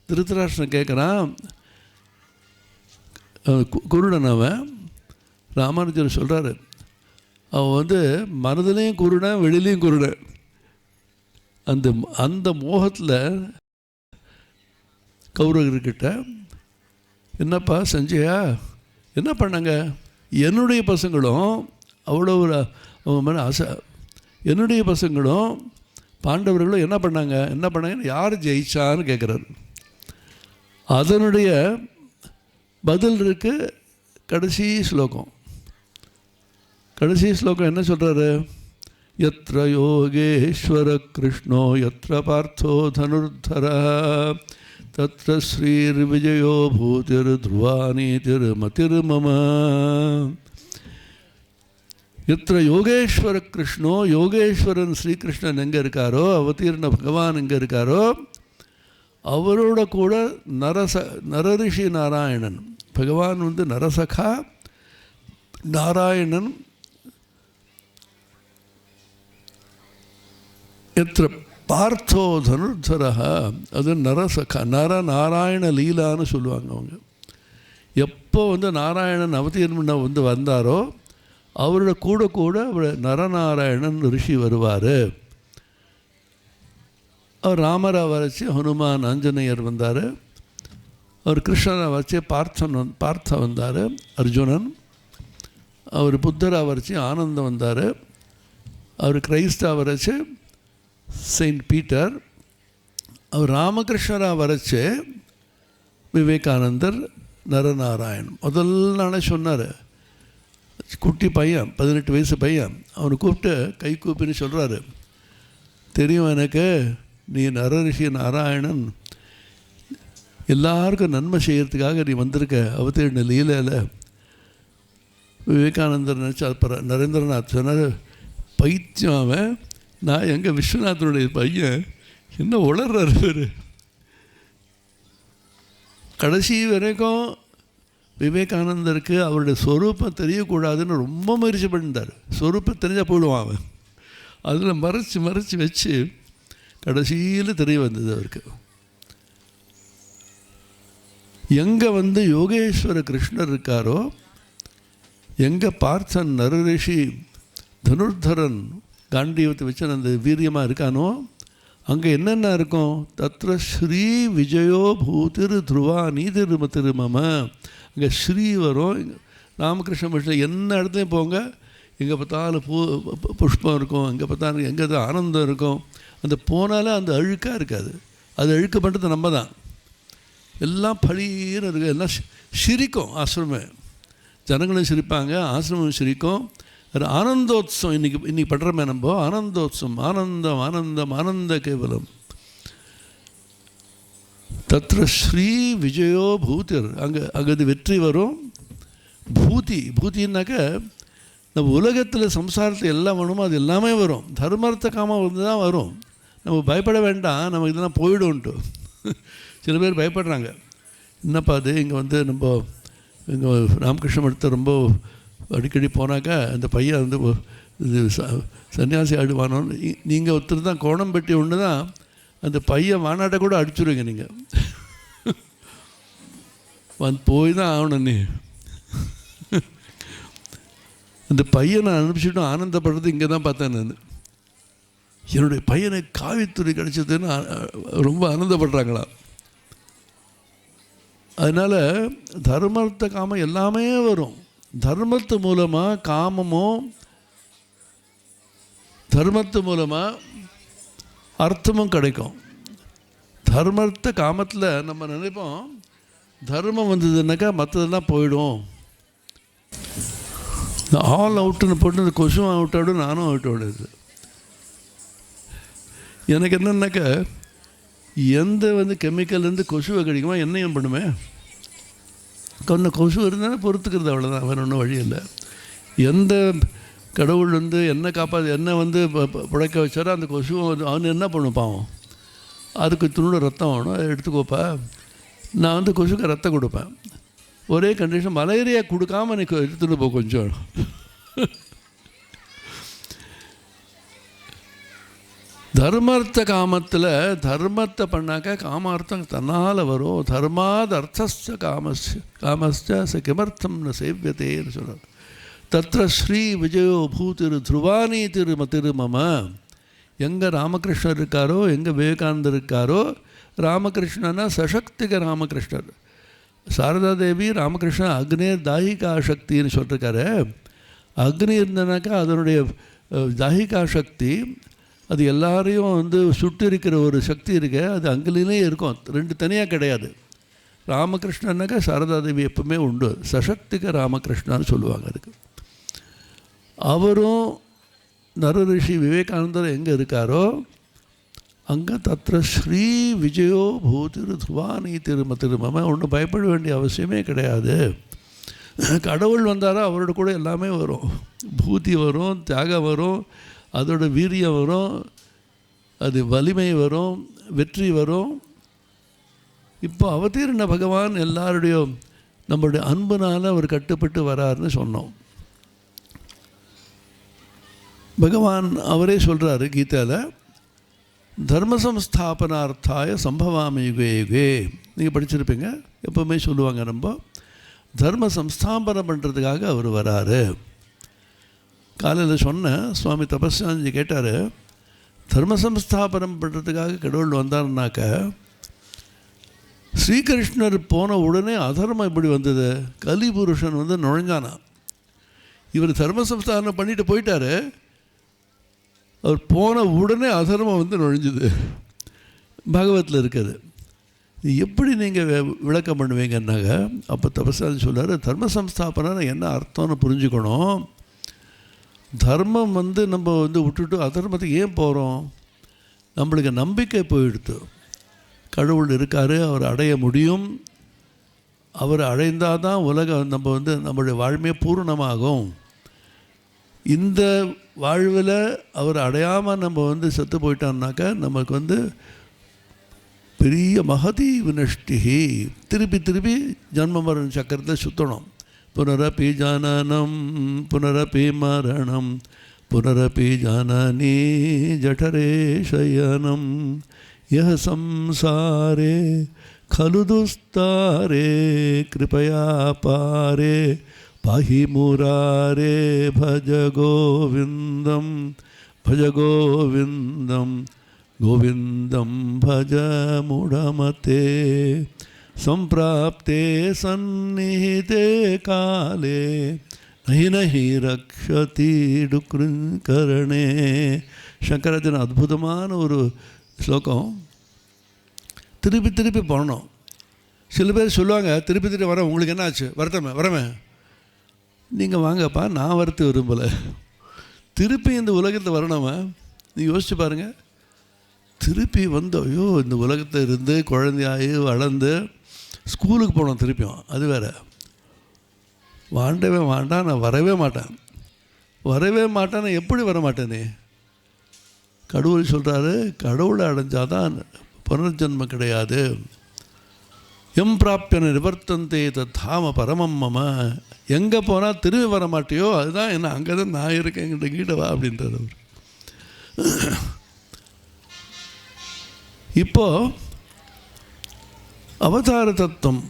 திருத்தராஷ்டிரன் கேட்குறான், குருடன் அவன். ராமானுஜர் சொல்கிறாரு, அவன் மனதிலையும் குருடன் வெளியிலையும் குருடன். அந்த மோகத்தில் கௌரவர்கிட்ட என்னப்பா சஞ்சயா என்ன பண்ணாங்க? என்னுடைய பசங்களும் அவ்வளோ அவங்க மேலே ஆசை, என்னுடைய பசங்களும் பாண்டவர்களும் என்ன பண்ணாங்கன்னு யார் ஜெயிச்சான்னு கேட்குறாரு. அதனுடைய பதில் இருக்கு கடைசி ஸ்லோகம். கடைசி ஸ்லோகம் என்ன சொல்கிறாரு? யத்ர யோகேஸ்வர கிருஷ்ணோ யத்ர பார்த்தோ தனுர்தர தத்ர ஸ்ரீர் விஜயோ பூதிர் த்ருவானி திருமதிர் மம. எத்திர யோகேஸ்வர கிருஷ்ணோ, யோகேஸ்வரன் ஸ்ரீகிருஷ்ணன் எங்கே இருக்காரோ, அவதீர்ண பகவான் எங்கே இருக்காரோ, அவரோட கூட நரரிஷி நாராயணன். பகவான் நரசகா, நாராயணன் எத்திர பார்த்தோ தனுர்தரா, அது நரசகா, நாராயண லீலான்னு சொல்லுவாங்க அவங்க. எப்போ நாராயணன் அவதீர்ணம் வந்தாரோ அவரோட கூட அவர் நரநாராயணன் ரிஷி வருவார். அவர் ராமரை வரைச்சி ஹனுமான் ஆஞ்சநேயர் வந்தார். அவர் கிருஷ்ணரை வச்சு பார்த்த வந்தார் அர்ஜுனன். அவர் புத்தரை வரைச்சி ஆனந்தம் வந்தார். அவர் கிரைஸ்தா வரைச்சி செயின்ட் பீட்டர். அவர் ராமகிருஷ்ணராக வரைச்சி விவேகானந்தர் நரநாராயண். முதல் நாளே சொன்னார், குட்டி பையன் 18 வயசு பையன், அவனை கூப்பிட்டு கை கூப்பின்னு சொல்கிறாரு, தெரியும் எனக்கு நீ நரரிஷி நாராயணன், எல்லாருக்கும் நன்மை செய்கிறதுக்காக நீ வந்திருக்க அவதீர்ண லீலையில். விவேகானந்தர் நினச்சா அப்புறம் நரேந்திரநாத் சொன்னார், பைத்தியம் அவன், நான் எங்கள் விஸ்வநாதனுடைய பையன், என்ன உளர்றாரு பேர். கடைசி வரைக்கும் விவேகானந்தருக்கு அவருடைய ஸ்வரூப்பம் தெரியக்கூடாதுன்னு ரொம்ப முயற்சி பண்ணிட்டார். ஸ்வரூப்பம் தெரிஞ்சால் போயிடுவான் அவன். அதில் மறைச்சி வச்சு கடைசியில் தெரிய வந்தது அவருக்கு. எங்கே யோகேஸ்வர கிருஷ்ணர் இருக்காரோ, எங்கே பார்த்தன் நரரிஷி தனுர்தரன் காண்டீவத்தை வச்சு அந்த வீரியமாக இருக்கானோ, அங்கே என்னென்ன இருக்கும்? தத்ர ஸ்ரீ விஜயோ பூதிர் துருவா நீதிரும திருமம. அங்கே ஸ்ரீ வரும். ராமகிருஷ்ண மிஷனில் என்ன இடத்துலையும் போங்க, எங்கே பார்த்தாலும் புஷ்பம் இருக்கும், எங்கே பார்த்தாலும் எங்கே தான் ஆனந்தம் இருக்கும். அந்த போனாலும் அந்த அழுக்காக இருக்காது. அது அழுக்க பண்ணுறது நம்ம தான். எல்லாம் பளின்னு இருக்குது, எல்லாம் சிரிக்கும். ஆசிரமம் ஜனங்களும் சிரிப்பாங்க, ஆசிரமம் சிரிக்கும். ஆனந்தோத்சவம் இன்னைக்கு படுறமே நம்ம ஆனந்தோத்சவம், ஆனந்தம் ஆனந்தம் ஆனந்த கேவலம். தத்ர ஸ்ரீ விஜயோ பூதிர், அங்கே வெற்றி வரும். பூத்தின்னாக்க நம்ம உலகத்தில் சம்சாரத்தில் எல்லாம் வேணுமோ அது எல்லாமே வரும். தர்மார்த்த காமம் வந்து தான் வரும். நம்ம பயப்பட வேண்டாம், நம்ம இதெல்லாம் போயிடும்ன்ட்டு. சில பேர் பயப்படுறாங்க, என்னப்பா அது இங்கே நம்ம இங்கே ராமகிருஷ்ண மடத்தை ரொம்ப அடிக்கடி போனாக்கா அந்த பையன் இது சன்னியாசி ஆடுவானோன்னு. நீங்கள் ஒருத்தர் தான் கோணம் பெட்டி ஒன்று தான் அந்த பையன் மாநாட்டை கூட அடிச்சுருவீங்க நீங்கள். போய் தான் ஆகணும். நீ அந்த பையனை அனுப்பிச்சுட்டும் ஆனந்தப்படுறது இங்கே தான் பார்த்தேன் நான். என்னுடைய பையனை காவித்துறை கிடச்சதுன்னு ரொம்ப ஆனந்தப்படுறாங்களா. அதனால் தர்மர்த்த காமம் எல்லாமே வரும். தர்மத்து மூலமாக காமமும், தர்மத்து மூலமாக அர்த்தமும் கிடைக்கும். தர்மர்த்த காமத்தில் நம்ம நினைப்போம் தர்மம் வந்ததுன்னாக்கா மற்றதெல்லாம் போயிடும். ஆல் அவுட்டுன்னு போட்டு அந்த கொசுவும் அவுட் ஆகிடும், நானும் அவுட் ஆகிடுது. எனக்கு என்னன்னாக்கா எந்த கெமிக்கல்லேருந்து கொசுவை கடிக்குமா என்னையும் பண்ணுமே. கொஞ்சம் கொசு இருந்தாலும் பொறுத்துக்கிறது, அவ்வளோதான். வேறு ஒன்றும் வழி இல்லை. எந்த கடவுள் என்ன காப்பாற்று என்ன பிழைக்க வச்சாரோ அந்த கொசுவை அவனு என்ன பண்ணும் பாவம். அதுக்கு துணோட ரத்தம் வேணும், எடுத்துக்கோப்பா. நான் கொசுக்கு ரத்தம் கொடுப்பேன். ஒரே கண்டிஷன், மலேரியா கொடுக்காமல் எனக்கு எடுத்துகிட்டு போ கொஞ்சம். தர்மார்த்த காமத்தில் தர்மத்தை பண்ணாக்கா காமார்த்தம் தன்னால் வரும். தர்மாத் அர்த்தஸ்ய காமஸ்ய ச கிமர்த்தம் ந சேவியத்தேன்னு சொல்கிறார். தத்ர ஸ்ரீ விஜயோ பூதிரு துருவானி திருமதிரு மம. எங்கே ராமகிருஷ்ணர் இருக்காரோ, எங்கே விவேகானந்தர் இருக்காரோ, ராமகிருஷ்ணனா சசக்திக ராமகிருஷ்ணர். சாரதா தேவி ராமகிருஷ்ணன் அக்னேர் தாயிகா சக்தின்னு சொல்லிருக்காரு. அக்னி இருந்தனாக்கா அதனுடைய தாயிகா சக்தி, அது எல்லாரையும் சுட்டு இருக்கிற ஒரு சக்தி இருக்கு, அது அங்கிலே இருக்கும், ரெண்டு தனியாக கிடையாது. ராமகிருஷ்ணன்னாக்கா சாரதா தேவி எப்பவுமே உண்டு. சசக்திக ராமகிருஷ்ணான்னு சொல்லுவாங்க அதுக்கு. அவரும் நர ரிஷி விவேகானந்தர் எங்கே இருக்காரோ அங்கே தத்ர ஸ்ரீ விஜயோ பூதிரு துவானி திருமதிருமம. ஒன்றும் பயப்பட வேண்டிய அவசியமே கிடையாது. கடவுள் வந்தாரோ அவரோட கூட எல்லாமே வரும். பூதி வரும், தியாகம் வரும், அதோட வீரியம் வரும், அது வலிமை வரும், வெற்றி வரும். இப்போ அவதீர்ண பகவான் எல்லாருடைய நம்மளுடைய அன்புனால் அவர் கட்டுப்பட்டு வராருன்னு சொன்னோம். பகவான் அவரே சொல்கிறாரு கீதாவில், தர்ம சம்ஸ்தாபனார்த்தாய சம்பவாமி யுகே யுகே. நீங்கள் படிச்சிருப்பீங்க, எப்போவுமே சொல்லுவாங்க. நம்ம தர்ம சம்ஸ்தாபனம் பண்ணுறதுக்காக அவர் வராரு. காலையில் சொன்னேன், சுவாமி தபஸ்யானந்தி கேட்டார், தர்ம சம்ஸ்தாபனம் பண்ணுறதுக்காக கடவுள் வந்தார்னாக்க ஸ்ரீகிருஷ்ணர் போன உடனே அதர்மம் எப்படி வந்தது? கலிபுருஷன் நுழைஞ்சானா. இவர் தர்ம சம்ஸ்தாபனம் பண்ணிட்டு போயிட்டார், அவர் போன உடனே அதர்மம் நுழைஞ்சுது. பாகவத்தில் இருக்குது. எப்படி நீங்கள் விளக்கம் பண்ணுவீங்கன்னாங்க, அப்போ தபஸ்யானந்தி சொல்கிறார், தர்ம சம்ஸ்தாபனா என்ன அர்த்தம்னு புரிஞ்சுக்கணும். தர்மம் நம்ம விட்டுட்டு அதர்மத்துக்கு ஏன் போகிறோம்? நம்மளுக்கு நம்பிக்கை போயிடுத்து. கடவுள் இருக்கார், அவர் அடைய முடியும், அவர் அடைந்தால் தான் உலகம் நம்மளுடைய வாழ்மையே பூர்ணமாகும். இந்த வாழ்வில் அவர் அடையாமல் நம்ம செத்து போயிட்டோம்னாக்கா நமக்கு பெரிய மகதி வினஷ்டிகி, திருப்பி திருப்பி ஜன்ம மரண சக்கரத்தில் சுற்றணும். புனரப்பி ஜானனம் புனரப்பி மரணம் புனரப்பி ஜானனி ஜடரே சயனம் யஹ சம்சாரே खलु दुस्तारे कृपया पारे पाहि मुरारे भज गोविंदम गोविंदम भज मुड़मते संप्राप्ते सन्निहिते काले नहीं नहीं रक्षति डुकृकरणे. शंकराचार्य अद्भुतमान और श्लोकम திருப்பி திருப்பி பண்ணணும். சில பேர் சொல்லுவாங்க, திருப்பி திருப்பி வரேன், உங்களுக்கு என்ன ஆச்சு, வரமே. நீங்கள் வாங்கப்பா, நான் வரத்து விரும்பலை. திருப்பி இந்த உலகத்தில் வரணுமா? நீங்கள் யோசிச்சு பாருங்கள். திருப்பி வந்து ஐயோ இந்த உலகத்தில் இருந்து குழந்தையாகி வளர்ந்து ஸ்கூலுக்கு போனோம் திருப்பியும், அது வேறு. வாண்டவே வேண்டாம், நான் வரவே மாட்டேன். நான் எப்படி வர மாட்டேனே? கடவுள் சொல்கிறாரு, கடவுளை அடைஞ்சாதான் புனர்ஜன்மம் கிடையாது. பிராப்பியன நிவர்த்தந்தே தாம பரமம் மம. எங்கே போனால் திரும்பி வர மாட்டியோ அதுதான் என்ன, அங்கே தான் நான் இருக்கேன், என்கிட்ட கீழே வா அப்படின்றார் அவர். இப்போது அவதார தத்துவம்,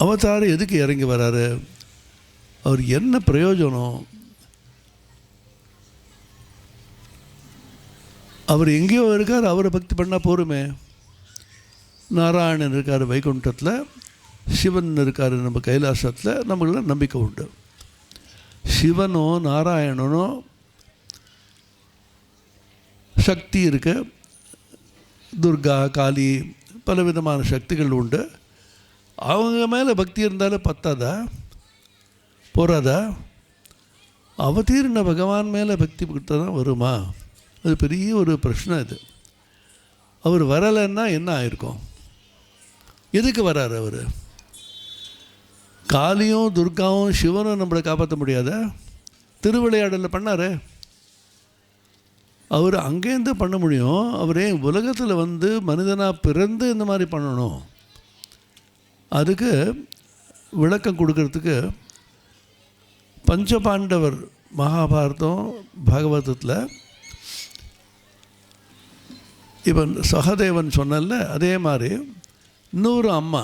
அவதாரம் எதுக்கு இறங்கி வராரு, அவர் என்ன பிரயோஜனம்? அவர் எங்கேயோ இருக்கார், அவரை பக்தி பண்ணால் போருமே. நாராயணன் இருக்கார் வைகுண்டத்தில், சிவன் இருக்கார் நம்ம கைலாசத்தில், நம்மளாம் நம்பிக்கை உண்டு. சிவனோ நாராயணனோ சக்தி இருக்கு, துர்கா காளி பலவிதமான சக்திகள் உண்டு. அவங்க மேலே பக்தி இருந்தாலும் பத்தாதா, போராதா? அவதீர்ண பகவான் மேலே பக்தி கொடுத்தா தான் வருமா? அது பெரிய ஒரு பிரச்சனை. இது அவர் வரலைன்னா என்ன ஆயிருக்கும்? எதுக்கு வராரு அவர்? காளியும் துர்காவும் சிவனும் நம்மளை காப்பாற்ற முடியாத? திருவிளையாடலில் பண்ணார், அவர் அங்கேருந்து பண்ண முடியும். அவரே உலகத்தில் வந்து மனிதனாக பிறந்து இந்த மாதிரி பண்ணணும். அதுக்கு விளக்கம் கொடுக்கறதுக்கு பஞ்சபாண்டவர் மகாபாரதம் பாகவதத்தில் இப்போ சகதேவன் சொன்னல, அதே மாதிரி இன்னொரு அம்மா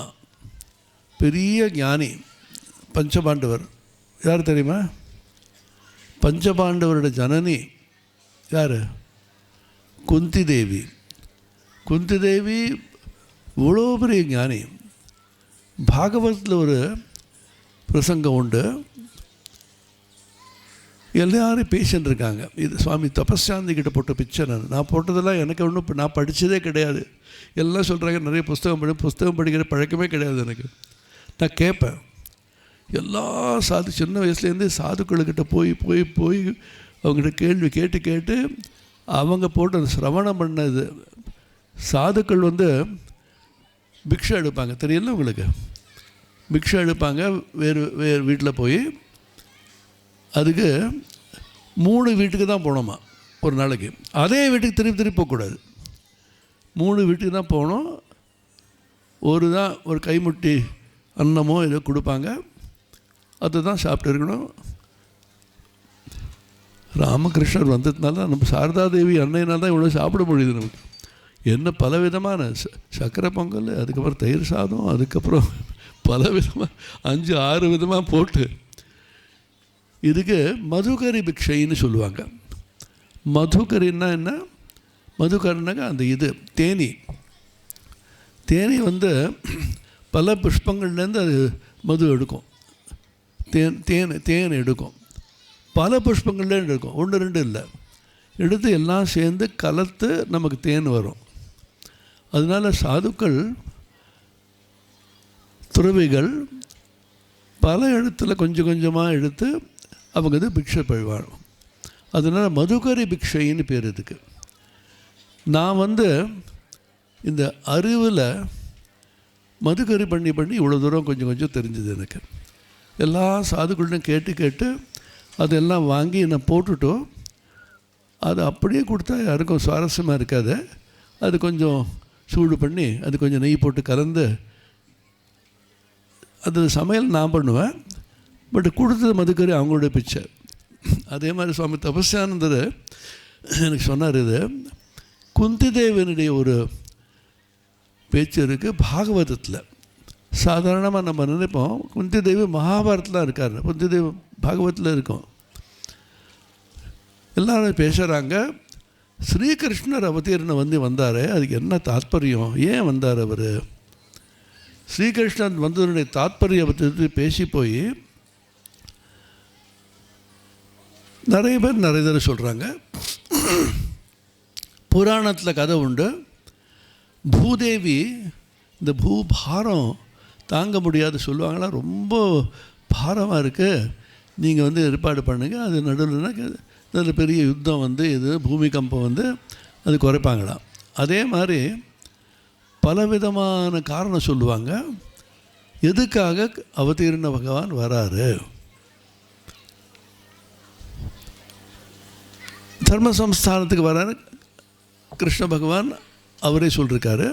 பெரிய ஞானி பஞ்சபாண்டவர். யார் தெரியுமா? பஞ்சபாண்டவரோட ஜனனி யார்? குந்தி தேவி. குந்தி தேவி இவ்வளோ பெரிய ஞானி. பாகவதத்தில் ஒரு பிரசங்கம் உண்டு, எல்லாரும் பேசின்னு இருக்காங்க. இது சுவாமி தபஸ்யாந்தி கிட்ட போட்ட பிக்சர். நான் போட்டதெல்லாம் எனக்கு ஒன்றும் நான் படித்ததே கிடையாது. எல்லாம் சொல்கிறாங்க நிறைய புஸ்தகம் படிக்கிற பழக்கமே கிடையாது எனக்கு. நான் கேட்பேன், எல்லா சின்ன வயசுலேருந்து சாதுக்கள்கிட்ட போய் போய் போய் அவங்ககிட்ட கேள்வி கேட்டு கேட்டு அவங்க போட்டு அந்த சிரவணம் பண்ணது. சாதுக்கள் வந்து பிக்ஷை எடுப்பாங்க, தெரியல உங்களுக்கு? பிக்ஷை எடுப்பாங்க வேறு வீட்டில் போய். அதுக்கு 3 வீட்டுக்கு தான் போகணுமா ஒரு நாளைக்கு. அதே வீட்டுக்கு திருப்பி போகக்கூடாது. 3 வீட்டுக்கு தான் போகணும். ஒரு கைமுட்டி அன்னமோ ஏதோ கொடுப்பாங்க, அதை தான் சாப்பிட்டு இருக்கணும். ராமகிருஷ்ணர் வந்ததுனால நம்ம சாரதாதேவி அன்னையினால் தான் இவ்வளோ சாப்பிட முடியுது நமக்கு. என்ன பலவிதமான சக்கரை பொங்கல், அதுக்கப்புறம் தயிர் சாதம், அதுக்கப்புறம் பலவிதமாக 5-6 விதமாக போட்டு. இதுக்கு மதுகரி பிக்ஷைன்னு சொல்லுவாங்க. மதுகரின்னா என்ன? மதுகரினாக்க அந்த இது தேனி வந்து பல புஷ்பங்கள்லேருந்து அது மது எடுக்கும். தேன் எடுக்கும், பல புஷ்பங்கள்லேருந்து எடுக்கும், 1-2 இல்லை. எடுத்து எல்லாம் சேர்ந்து கலத்து நமக்கு தேன் வரும். அதனால் சாதுக்கள் துறவிகள் பல இடத்துல கொஞ்சம் கொஞ்சமாக எடுத்து அவங்க வந்து பிக்ஷை பழிவாங்க. அதனால் மதுகரி பிக்ஷைன்னு பேர் இதுக்கு. நான் வந்து இந்த அறிவில் மதுகரி பண்ணி இவ்வளோ தூரம் கொஞ்சம் கொஞ்சம் தெரிஞ்சுது எனக்கு. எல்லா சாதுக்கள்டையும் கேட்டு அதெல்லாம் வாங்கி நான் போட்டுட்டோம். அது அப்படியே கொடுத்தா யாருக்கும் சுவாரஸ்யமாக இருக்காது. அது கொஞ்சம் சூடு பண்ணி அது கொஞ்சம் நெய் போட்டு கலந்து அது சமையல் நான் பண்ணுவேன். பட் கொடுத்தது மதுக்கறி அவங்களுடைய பிச்சை. அதே மாதிரி சுவாமி தபஸ்யானந்தர் எனக்கு சொன்னார், இது குந்தி தேவனுடைய ஒரு பேச்சு இருக்குது பாகவதத்தில். சாதாரணமாக நம்ம நினைப்போம் குந்தி தேவி மகாபாரத்தில் இருக்கார், குந்தி தேவி பாகவத்தில் இருக்கும். எல்லாரும் பேசுகிறாங்க, ஸ்ரீகிருஷ்ணர் அவதீர்ணம் வந்தார், அதுக்கு என்ன தாத்பரியம், ஏன் வந்தார் அவர்? ஸ்ரீகிருஷ்ணன் வந்ததனுடைய தாத்பரியத்தை பேசி போய் நிறைய பேர் நிறைய தடவை சொல்கிறாங்க. புராணத்தில் கதை உண்டு, பூதேவி இந்த பாரம் தாங்க முடியாது சொல்லுவாங்களா, ரொம்ப பாரமாக இருக்குது, நீங்கள் வந்து ஏற்பாடு பண்ணுங்கள். அது நடுவில்னா அதில் பெரிய யுத்தம் வந்து இது பூமிகம்பம் வந்து அது குறைப்பாங்களாம். அதே மாதிரி பலவிதமான காரணம் சொல்லுவாங்க எதுக்காக அவதீர்ண பகவான் வராரு. தர்ம சம்ஸ்தானத்துக்கு வராரு கிருஷ்ண பகவான், அவரே சொல்லியிருக்காரு.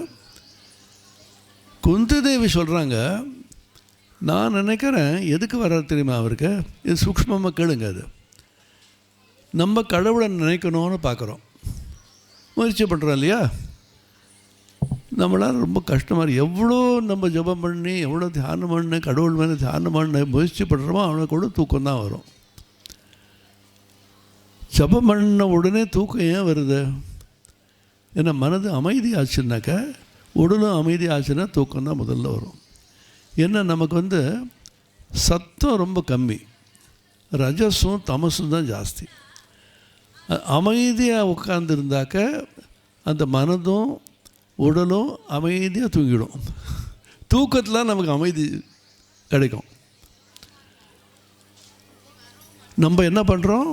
குந்தி தேவி சொல்கிறாங்க, நான் நினைக்கிறேன் எதுக்கு வர்றாரு தெரியுமா அவருக்கு, இது சூக்ஷ்மமாக கேளுங்க. அது நம்ம கடவுளை நினைக்கணும்னு பார்க்குறோம், முயற்சி பண்ணுறோம் இல்லையா. நம்மளால் ரொம்ப கஷ்டமாக எவ்வளோ நம்ம ஜபம் பண்ணி எவ்வளோ தியானம் பண்ணி கடவுள் மேலே தியானம் பண்ண முயற்சி பண்ணுறோமோ அவனை கூட தூக்கம் தான் வரும். ஜபம் பண்ண உடனே தூக்கம் ஏன் வருது? ஏன்னா மனது அமைதி ஆச்சுன்னாக்கா, உடலும் அமைதி ஆச்சுன்னா தூக்கம் தான் முதல்ல வரும். ஏன்னா நமக்கு வந்து சத்தம் ரொம்ப கம்மி, ரஜஸும் தமசும் தான் ஜாஸ்தி. அமைதியாக உட்கார்ந்துருந்தாக்க அந்த மனதும் உடலும் அமைதியாக தூங்கிடும். தூக்கத்தில் நமக்கு அமைதி கிடைக்கும். நம்ம என்ன பண்ணுறோம்,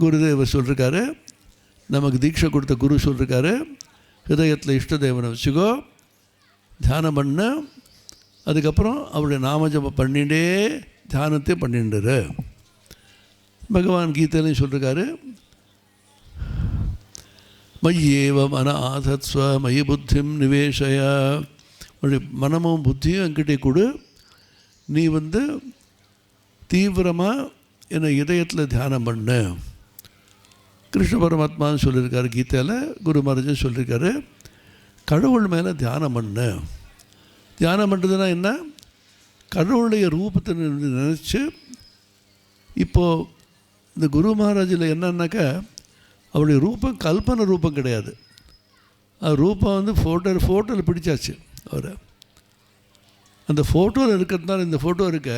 குருதேவர் சொல்லியிருக்காரு, நமக்கு தீட்சை கொடுத்த குரு சொல்லியிருக்காரு, ஹிருதயத்தில் இஷ்ட தேவனை வச்சுக்கோ, தியானம் பண்ண, அதுக்கப்புறம் அவருடைய நாமஜபம் பண்ணிகிட்டே தியானத்தை பண்ணிட்டுரு. பகவான் கீதையிலையும் சொல்லியிருக்காரு, மய்யேவ மன ஆதத்ஸ்வ மயி புத்திம் நிவேஷய, உன்னுடைய மனமும் புத்தியும் என்கிட்டே கொடு, நீ வந்து தீவிரமாக என்னை இதயத்தில் தியானம் பண்ணு. கிருஷ்ண பரமாத்மான்னு சொல்லியிருக்காரு கீதையில், குரு மகாராஜன் சொல்லியிருக்காரு, கடவுள் மேலே தியானம் பண்ணு. தியானம் பண்ணுறதுனா என்ன, கடவுளுடைய ரூபத்தை நினச்சி. இப்போது இந்த குரு மகாராஜில் என்னன்னாக்கா, அவருடைய ரூபம் கல்பனை ரூபம் கிடையாது. அது ரூபம் வந்து ஃபோட்டோவில் பிடிச்சாச்சு அவரை. அந்த ஃபோட்டோவில் இருக்கிறதுனால இந்த ஃபோட்டோ இருக்க,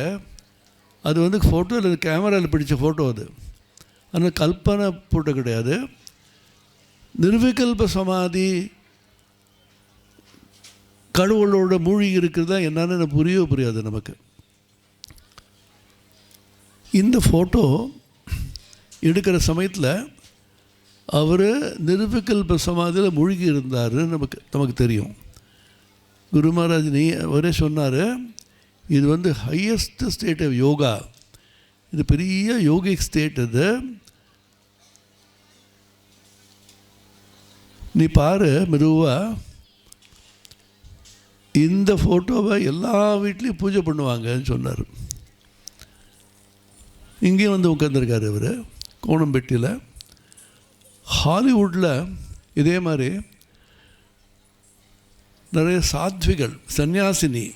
அது வந்து ஃபோட்டோவில் கேமராவில் பிடிச்ச ஃபோட்டோ. அது ஆனால் கல்பனை ஃபோட்டோ கிடையாது. நிர்விகல்ப சமாதி கடவுளோட மூழ்கி இருக்கிறதா என்னன்னு புரியாது நமக்கு. இந்த ஃபோட்டோ எடுக்கிற சமயத்தில் அவர் நிர்விகல்ப சமாதியில் மூழ்கி இருந்தார் நமக்கு தெரியும். குரு மகாராஜ் அவரே சொன்னார், இது வந்து ஹையஸ்ட் ஸ்டேட் ஆஃப் யோகா, இது பெரிய யோகிக் ஸ்டேட். இது நீ பாரு மெதுவாக, இந்த ஃபோட்டோவை எல்லா வீட்லேயும் பூஜை பண்ணுவாங்கன்னு சொன்னார். இங்கேயும் வந்து உட்காந்துருக்காரு இவர் கோணம்பேட்டியில். ஹாலிவுட்டில் இதே மாதிரி நிறைய சாத்விகள், சன்னியாசினி,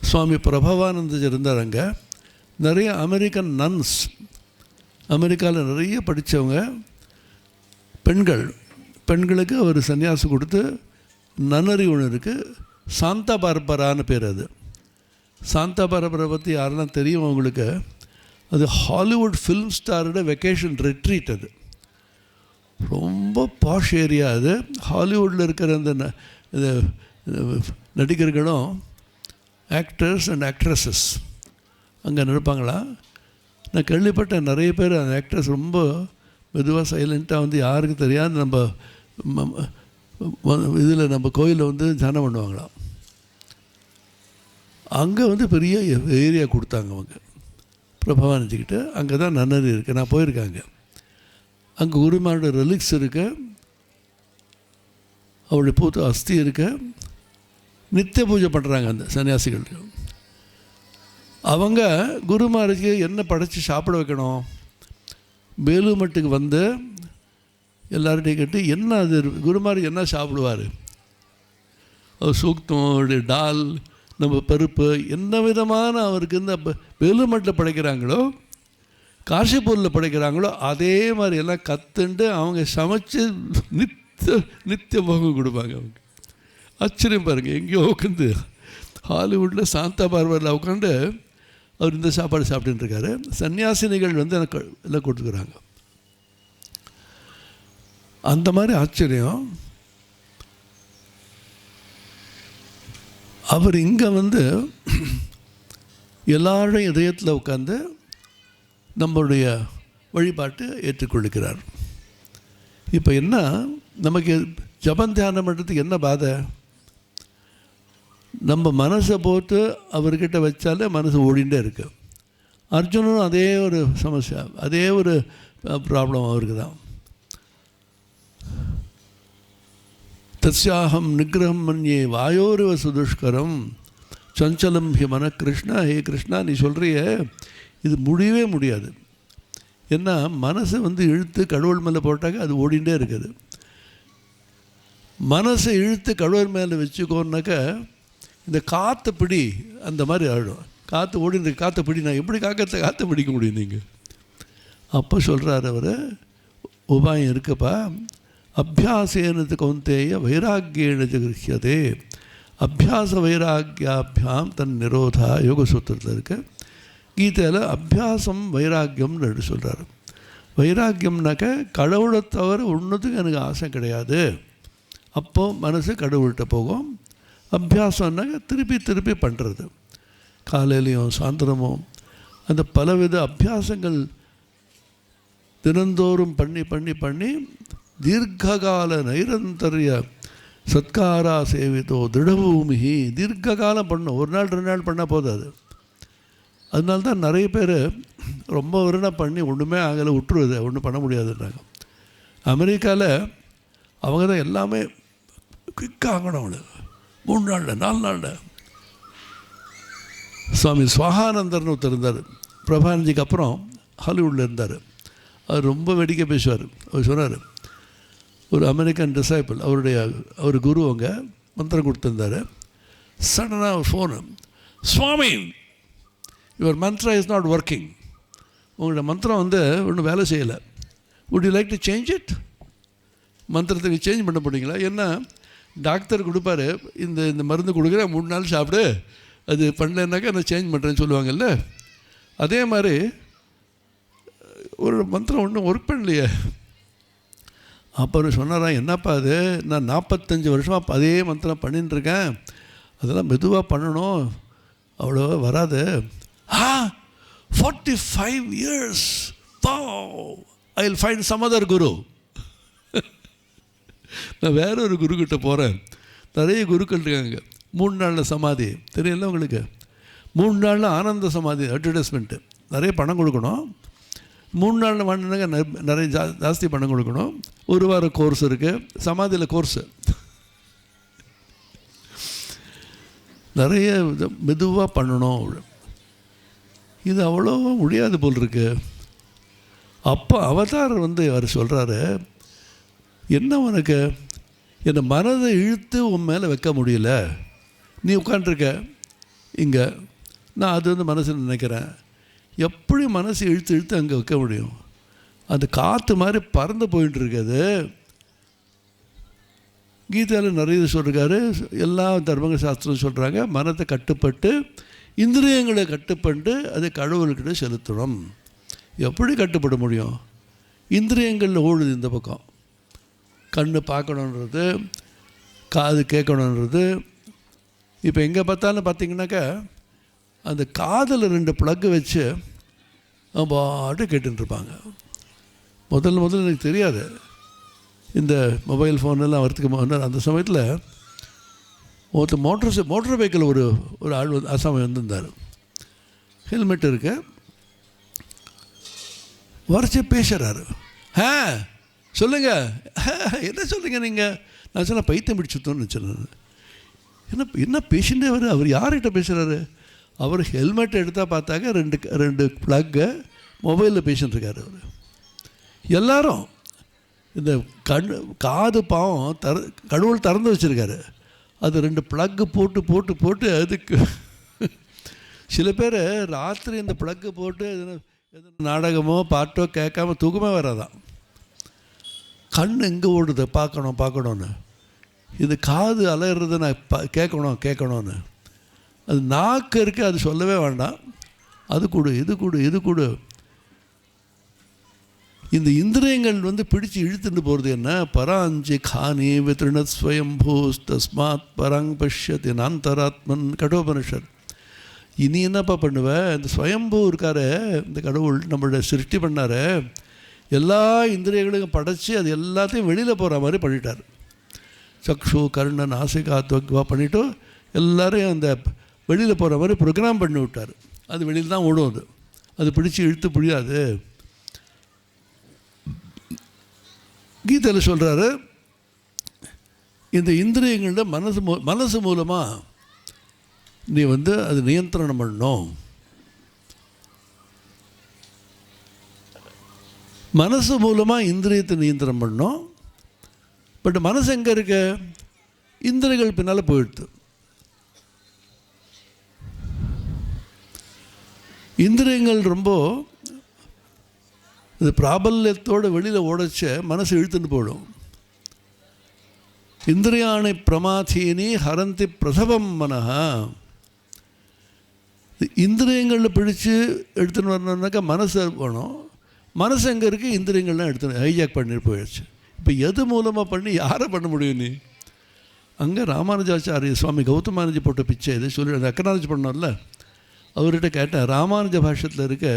சுவாமி பிரபவானந்தர் இருந்தார் அங்கே. நிறைய அமெரிக்கன் நன்ஸ், அமெரிக்காவில் நிறைய படித்தவங்க பெண்களுக்கு அவர் சன்னியாசம் கொடுத்து நன்னறி ஒன்று இருக்குது. சாந்தா பார்பரான்னு பேர். அது சாந்தா பார்பரா பற்றி யாரெல்லாம் தெரியும் அவங்களுக்கு, அது ஹாலிவுட் ஃபிலிம் ஸ்டாரோட வெக்கேஷன் ரெட்ரீட். அது ரொம்ப பாஷ் ஏரியா. அது ஹாலிவுட்டில் இருக்கிற அந்த நடிகர்களும் ஆக்டர்ஸ் அண்ட் ஆக்ட்ரஸஸ் அங்கே நடப்பாங்களா. நான் கேள்விப்பட்டேன் நிறைய பேர் அந்த ஆக்டர்ஸ் ரொம்ப மெதுவாக சைலண்ட்டாக வந்து யாருக்கும் தெரியாது நம்ம இதில் நம்ம கோயிலில் வந்து தியானம் பண்ணுவாங்களாம். அங்கே வந்து பெரிய ஏரியா கொடுத்தாங்க அவங்க பிரபவானந்திக்கிட்ட. அங்கே தான் நன்னறி இருக்குது, நான் போயிருக்காங்க. அங்கே குருமாரோட ரெலிக்ஸ் இருக்கு, அவருடைய பூத்த அஸ்தி இருக்கு. நித்திய பூஜை பண்ணுறாங்க அந்த சன்னியாசிகளுக்கு. அவங்க குருமாருக்கு என்ன படைச்சி சாப்பிட வைக்கணும், வேலுமட்டுக்கு வந்து எல்லார்ட்டையும் கேட்டு என்ன அது குருமாருக்கு என்ன சாப்பிடுவார், சூக்தம், டால், நம்ம பருப்பு, என்ன விதமான அவருக்கு இந்த வேலுமட்டில் படைக்கிறாங்களோ காசிப்பூரில் படைக்கிறாங்களோ அதே மாதிரி எல்லாம் கற்றுண்டு அவங்க சமைச்சு நித்திய போகம் கொடுப்பாங்க. அவங்க ஆச்சரியம் பாருங்கள், எங்கேயோ உட்காந்து ஹாலிவுட்டில் சாந்தா பார்பரில் உட்காந்து அவர் இந்த சாப்பாடு சாப்பிட்டுன்னு இருக்காரு. சன்னியாசினிகள் வந்து எனக்கு எல்லாம் கொடுத்துக்கிறாங்க. அந்த மாதிரி ஆச்சரியம். அவர் இங்கே வந்து எல்லாருடைய இதயத்தில் உட்காந்து நம்மளுடைய வழிபாட்டு ஏற்றுக்கொள்ளுகிறார். இப்போ என்ன நமக்கு ஜபம் தியானம் பண்ணுறதுக்கு என்ன பாதை? நம்ம மனசை போட்டு அவர்கிட்ட வச்சாலே மனசு ஓடிண்டே இருக்கு. அர்ஜுனனும் அதே ஒரு சமஸ்யா, அதே ஒரு ப்ராப்ளம் அவருக்கு தான். தஸ்யாஹம் நிகிரகம் மன்யே வாயோரிவ சுதுஷ்கரம் சஞ்சலம் ஹி மன கிருஷ்ணா. ஹே கிருஷ்ணா, நீ சொல்கிறிய இது முடியவே முடியாது. ஏன்னா மனசை வந்து இழுத்து கடவுள் மேலே போட்டாக்க அது ஓடிண்டே இருக்குது. மனசை இழுத்து கடவுள் மேலே வச்சுக்கோன்னாக்க இந்த காற்று பிடி அந்த மாதிரி ஆகிடும். காற்று ஓடிந்து காற்றை பிடி, நான் எப்படி காற்றை பிடிக்க முடியும் நீங்கள்? அப்போ சொல்கிறார் அவர், உபாயம் இருக்கப்பா. அபியாசேனது கௌந்தேய வைராக்கியேன கிருஹ்யதே அபியாச வைராக்கியாபியாம் தன் நிரோதா யோக சூத்திரத்தில் இருக்க. கீதையில் அபியாசம் வைராக்கியம்னு எடுத்து சொல்கிறார். வைராக்கியம்னாக்க கடவுளை தவிர ஒன்றுத்துக்கு எனக்கு ஆசை கிடையாது. அப்போது மனசு கடவுள்கிட்ட போகும். அபியாசம்னாக்க திருப்பி திருப்பி பண்ணுறது, காலையிலையும் சாயந்தரமும் அந்த பலவித அபியாசங்கள் தினந்தோறும் பண்ணி பண்ணி பண்ணி தீர்க்ககால நைரந்தரிய சத்காரா சேவித்தோ திருடபூமிகி. தீர்க்க காலம் பண்ணணும், ஒரு நாள் 2 நாள் பண்ணால் போதாது. அதனால்தான் நிறைய பேர் ரொம்ப வருடம் பண்ணி ஒன்றுமே ஆகலை, விட்டுருவது, ஒன்றும் பண்ண முடியாதுன்றாங்க. அமெரிக்காவில் அவங்க தான் எல்லாமே குயிக்காக ஆகணும். அவனுக்கு 3 நாளில் 4 நாளில். சுவாமி சுவாகானந்தர்னு ஒருத்தர் இருந்தார், பிரபானந்திக்கு அப்புறம் ஹாலிவுட்டில் இருந்தார். அவர் ரொம்ப வேடிக்கை பேசுவார். அவர் சொன்னார், ஒரு அமெரிக்கன் டிசைபிள், அவர் குரு அவங்க மந்திரம் கொடுத்துருந்தார். சடனாக phone, Swami your mantra is not working, உங்களோட மந்திரம் வந்து ஒன்றும் வேலை செய்யலை, would you like to change it? மந்திரத்துக்கு சேஞ்ச் பண்ண போகிறீங்களா? ஏன்னா டாக்டர் கொடுப்பாரு, இந்த மருந்து கொடுக்குறேன் 3 நாள் சாப்பிடு, அது பண்ணலைன்னாக்கா நான் சேஞ்ச் பண்ணுறேன்னு சொல்லுவாங்கல்ல. அதே மாதிரி ஒரு மந்திரம் ஒன்றும் ஒர்க் பண்ணலையே. அப்புறம் சொன்னாராம், என்னப்பா அது, நான் 45 வருஷமாக அதே மந்திரம் பண்ணிட்டுருக்கேன், அதெல்லாம் மெதுவாக பண்ணணும், அவ்வளோவா வராது. 45 years, I will find some other guru. நான் வேற ஒரு குருக்கிட்ட போகிறேன். நிறைய குருக்கள் இருக்காங்க. 3 நாளில் சமாதி, தெரியல உங்களுக்கு? 3 நாளில் ஆனந்த சமாதி அட்வர்டைஸ்மெண்ட்டு, நிறைய பணம் கொடுக்கணும். 3 நாளில் வாங்கினாங்க நிறைய ஜாஸ்தி பணம் கொடுக்கணும். 1 வார கோர்ஸ் இருக்குது, சமாதியில் கோர்ஸு நிறைய மெதுவாக பண்ணணும். இது அவ்வளோ முடியாது போல் இருக்கு. அப்போ அவதார் வந்து அவர் சொல்கிறாரு, என்ன உனக்கு என்னை மனதை இழுத்து உன் மேலே வைக்க முடியல, நீ உட்காண்ட்ருக்க இங்கே, நான் அது வந்து மனசில் நினைக்கிறேன், எப்படி மனசு இழுத்து இழுத்து அங்கே வைக்க முடியும்? அந்த காற்று மாதிரி பறந்து போயிட்டுருக்குது. கீதையில் நிறைய சொல்லிருக்காரு, எல்லா தர்மங்க சாஸ்திரம் சொல்கிறாங்க, மனத்தை கட்டுப்பட்டு இந்திரியங்களை கட்டுப்பட்டு அதை கடவுள்கிட்ட செலுத்தணும். எப்படி கட்டுப்பட முடியும்? இந்திரியங்களில் ஓடுது இந்த பக்கம், கண்ணு பார்க்கணுன்றது, காது கேட்கணுன்றது. இப்போ எங்கே பார்த்தாலும் பார்த்திங்கனாக்கா அந்த காதில் 2 ப்ளக்கு வச்சு பாட்டு கேட்டுருப்பாங்க. முதல்ல எனக்கு தெரியாது இந்த மொபைல் ஃபோனெல்லாம் வரத்துக்கு. அந்த சமயத்தில் ஒருத்தர் மோட்டர் வெஹிக்கிள் ஒரு ஆள் அசாமி வந்திருந்தார். ஹெல்மெட் இருக்கு, வரைச்சி பேசுகிறாரு. சொல்லுங்கள், என்ன சொல்லுங்க நீங்கள்? நான் சொன்ன பைத்தியம் பிடிச்சுட்டோன்னு வச்சுருந்தேன். என்ன பேஷண்ட்டே அவர் யார்கிட்ட பேசுகிறாரு? அவர் ஹெல்மெட் எடுத்தால் பார்த்தாக்க 2 ப்ளக்கு மொபைலில் பேசின்னு இருக்கார். அவர் எல்லாரும் இந்த காது பாவம் கடவுள் திறந்து வச்சுருக்காரு, அது 2 ப்ளக்கு போட்டு போட்டு போட்டு அதுக்கு சில பேர் ராத்திரி இந்த ப்ளக்கு போட்டு எது நாடகமோ பாட்டோ கேட்காம தூக்கமே வராதான். கண் எங்கே ஓடுது, பார்க்கணுன்னு. இது காது அலையிறது நான் கேட்கணும்னு. அது நாக்கு இருக்குது, அது சொல்லவே வேண்டாம், அது கொடு இது கொடு இது கொடு. இந்த இந்திரியங்கள் வந்து பிடிச்சு இழுத்துட்டு போகிறது என்ன? பராஞ்சி காணி வித்ருணத் ஸ்வயம்பூஸ் தஸ்மாத் பராங் பஷ்யதி நாந்தராத்மன் கடோபனிஷத். இனி என்னப்பா பண்ணுவேன்? இந்த ஸ்வயம்பூ இருக்காரு, இந்த கடவுள் நம்மளோட சிருஷ்டி பண்ணார், எல்லா இந்திரியங்களையும் படைச்சி அது எல்லாத்தையும் வெளியில் போகிற மாதிரி பண்ணிட்டார். சக்ஷு கர்ண நாசிகா துவக்வா பண்ணிவிட்டு எல்லோரையும் அந்த வெளியில் போகிற மாதிரி ப்ரோக்ராம் பண்ணி விட்டார். அது வெளியில் தான் ஓடும், அது பிடிச்சி இழுத்து புரியாது. கீதையில் சொல்கிறாரு, இந்த இந்திரியங்கள மனசு மூலமாக நீ வந்து அது நியந்திரணம் பண்ணணும். மனசு மூலமாக இந்திரியத்தை நியந்திரம் பண்ணணும். பட் மனசு எங்கே இருக்க? இந்திரியங்கள் பின்னால் போயிடுது. இந்திரியங்கள் ரொம்ப இது பிராபல்யத்தோடு வெளியில் ஓடச்ச மனசு இழுத்துட்டு போயிடும். இந்திரியாணி பிரமாதீனி ஹரந்தி பிரசவம் மனஹா. இந்திரியங்களில் பிடிச்சு எடுத்துன்னு வரணுன்னாக்கா மனசு வேணும். மனசு எங்கே இருக்குது? இந்திரியங்கள்லாம் எடுத்துன்னு ஹைஜாக் பண்ணிட்டு போயிடுச்சு. இப்போ எது மூலமாக பண்ணி யாரை பண்ண முடியும் நீ? அங்கே ராமானுஜாச்சாரிய சுவாமி கௌதமானஜி போட்ட பிச்சை இது சொல்லி அந்த அக்கனாலஜி பண்ணோம்ல, அவர்கிட்ட கேட்டேன், ராமானுஜ பாஷ்யத்தில் இருக்க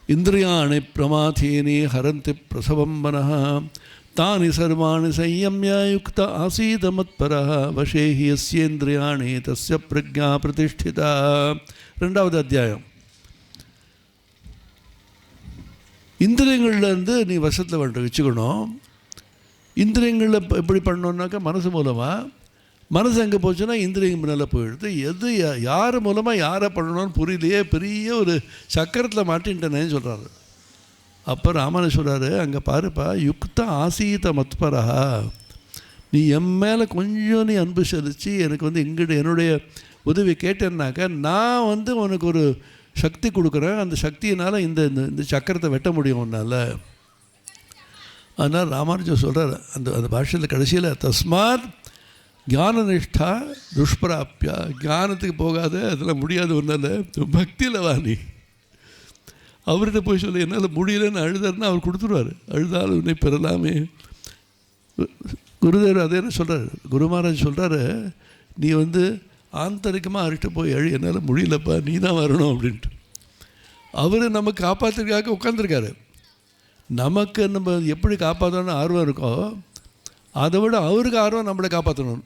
இந்திரியாணி பிரமாதீனி ஹரந்தி பிரசவம் மனஹ தானி சர்வாணி சம்யம்ய யுக்த ஆசீத மத்பரஹ வசேஹி யஸ்யேந்திரியாணி தஸ்ய பிரஜா பிரதிஷ்டிதா. 2வது அத்தியாயம். இந்திரியங்கள்லேருந்து நீ வசத்தில் வச்சுக்கணும். இந்திரியங்களில் எப்படி பண்ணணுன்னாக்கா மனசு மூலமாக. மனசு எங்கே போச்சுன்னா இந்திரியம் முன்னால் போயிடுது. எது யார் மூலமாக யாரை பண்ணணும்னு புரியலையே, பெரிய ஒரு சக்கரத்தில் மாட்டின்ட்டேனேன்னு சொல்கிறாரு. அப்போ ராமானுஜர் சொல்கிறாரு, அங்கே பாருப்பா, யுக்த ஆசீத மத்பரா, நீ என் மேலே கொஞ்சம் நீ அன்பு செலுத்தி எனக்கு வந்து என்னுடைய உதவி கேட்டேன்னாக்கா நான் வந்து உனக்கு ஒரு சக்தி கொடுக்குறேன். அந்த சக்தியினால் இந்த சக்கரத்தை வெட்ட முடியும் உன்னால். அதனால் ராமானுஜர் சொல்கிறார் அந்த பாஷையில் கடைசியில், தஸ்மாத் ஞானநிஷ்டா துஷ்பிராப்பியா, ஞானத்துக்கு போகாத, அதெல்லாம் முடியாது உன்னால், பக்தியில் வா நீ. அவர்கிட்ட போய் சொல்லி என்னால் முடியலன்னு அழுதாருன்னா அவர் கொடுத்துருவார். அழுதாலும் உன்னை பெறலாமே. குருதேவர் அதே சொல்கிறார், குரு மகாராஜ் சொல்கிறாரு, நீ வந்து ஆந்தரிகமாக அவர்கிட்ட போய் என்னால் முடியலப்பா, நீ தான் வரணும் அப்படின்ட்டு. அவர் நம்ம காப்பாற்றுறதுக்காக உட்காந்துருக்காரு. நமக்கு நம்ம எப்படி காப்பாற்றணும்னு ஆர்வம் இருக்கோ, அதை விட அவருக்கு ஆர்வம் நம்மளை காப்பாற்றணும்.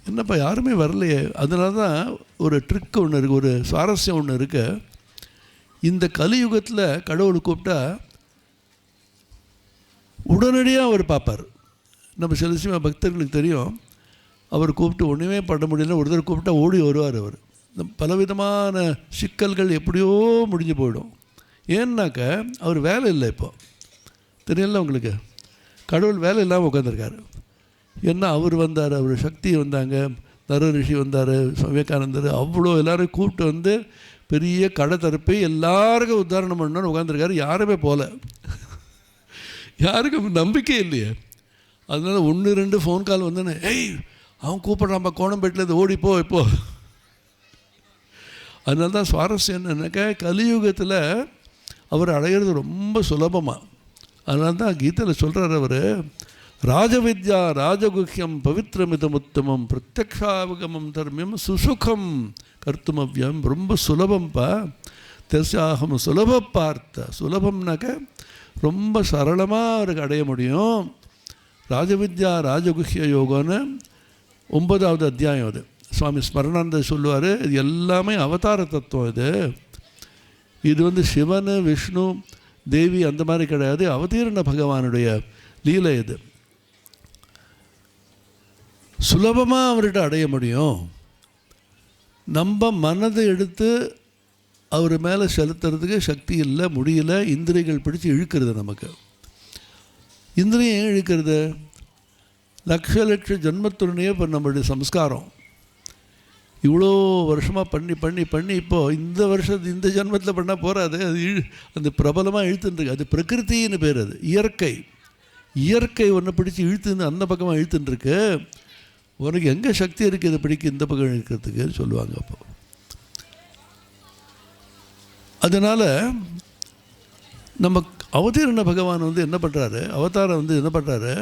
என்னப்பா யாருமே வரலையே. அதனால தான் ஒரு ட்ரிக் ஒன்று இருக்குது, ஒரு சுவாரஸ்யம் ஒன்று இருக்கு. இந்த கலியுகத்தில் கடவுளை கூப்பிட்டா உடனடியாக அவர் பார்ப்பார். நம்ம சில விஷயம் பக்தர்களுக்கு தெரியும், அவர் கூப்பிட்டு ஒன்றுமே பண்ண முடியல, ஒரு தடவை கூப்பிட்டா ஓடி வருவார். அவர் பலவிதமான சிக்கல்கள் எப்படியோ முடிஞ்சு போயிடும். ஏன்னாக்க அவர் வேலை இல்லை. இப்போ தெரியல உங்களுக்கு, கடவுள் வேலை இல்லாமல் உட்காந்துருக்காரு. ஏன்னா அவர் வந்தார், அவர் சக்தி வந்தாங்க, நர ரிஷி வந்தார், விவேகானந்தர், அவ்வளோ எல்லோரும் கூப்பிட்டு வந்து பெரிய கடை தரப்பை எல்லாருக்கும் உத்தாரணம் பண்ணணும்னு உட்காந்துருக்காரு. யாருமே போகல, யாருக்கும் நம்பிக்கை இல்லையே. அதனால் 1-2 ஃபோன் கால் வந்தோன்னே, ஏய் அவன் கூப்பிட்றான்ப்பா கோணம்பேட்டில், இது ஓடிப்போ இப்போ. அதனால தான் சுவாரஸ்யம் என்னன்னாக்கா, கலியுகத்தில் அவர் அடையிறது ரொம்ப சுலபமாக. அதனால தான் கீதையில் சொல்கிறார் அவர், ராஜவித்யா ராஜகுஹ்யம் பவித்ரமிதமுத்தமம் பிரத்யக்ஷாவகமம் தர்மியம் சுசுகம் கர்த்துமவ்யம். ரொம்ப சுலபம்ப்பா. தெசாகம் சுலப பார்த்த, சுலபம்னாக்க ரொம்ப சரளமாக அவருக்கு அடைய முடியும். ராஜவித்யா ராஜகுஹ்ய யோகம்னு 9வது அத்தியாயம். அது சுவாமி ஸ்மரணானந்தர் சொல்லுவார், இது எல்லாமே அவதார தத்துவம். இது வந்து சிவன் விஷ்ணு தேவி அந்த மாதிரி கிடையாது, அவதீரண பகவானுடைய லீலை. இது சுலபமாக அவர்கிட்ட அடைய முடியும். நம்ம மனதை எடுத்து அவர் மேலே செலுத்துறதுக்கு சக்தி இல்லை, முடியல. இந்திரியங்கள் பிடிச்சி இழுக்கிறது. நமக்கு இந்திரியம் ஏன் இழுக்கிறது? லட்ச ஜென்மத்துடனே இப்போ நம்மளுடைய சம்ஸ்காரம் இவ்வளோ வருஷமாக பண்ணி பண்ணி பண்ணி இப்போது இந்த ஜென்மத்தில் பண்ணால் போகாது. அது அந்த பிரபலமாக இழுத்துட்டுருக்கு. அது பிரகிருத்தின்னு பேர். அது இயற்கை ஒன்றை பிடிச்சி இழுத்துன்னு அந்த பக்கமாக இழுத்துட்டுருக்கு. உனக்கு எங்கே சக்தி இருக்குது இதை பிடிக்க இந்த பக்கம் இழுக்கிறதுக்கு சொல்லுவாங்க. அப்போ அதனால் நம்ம அவதீரண பகவான் வந்து என்ன பண்ணுறாரு, அவதாரம் வந்து என்ன பண்ணுறாரு,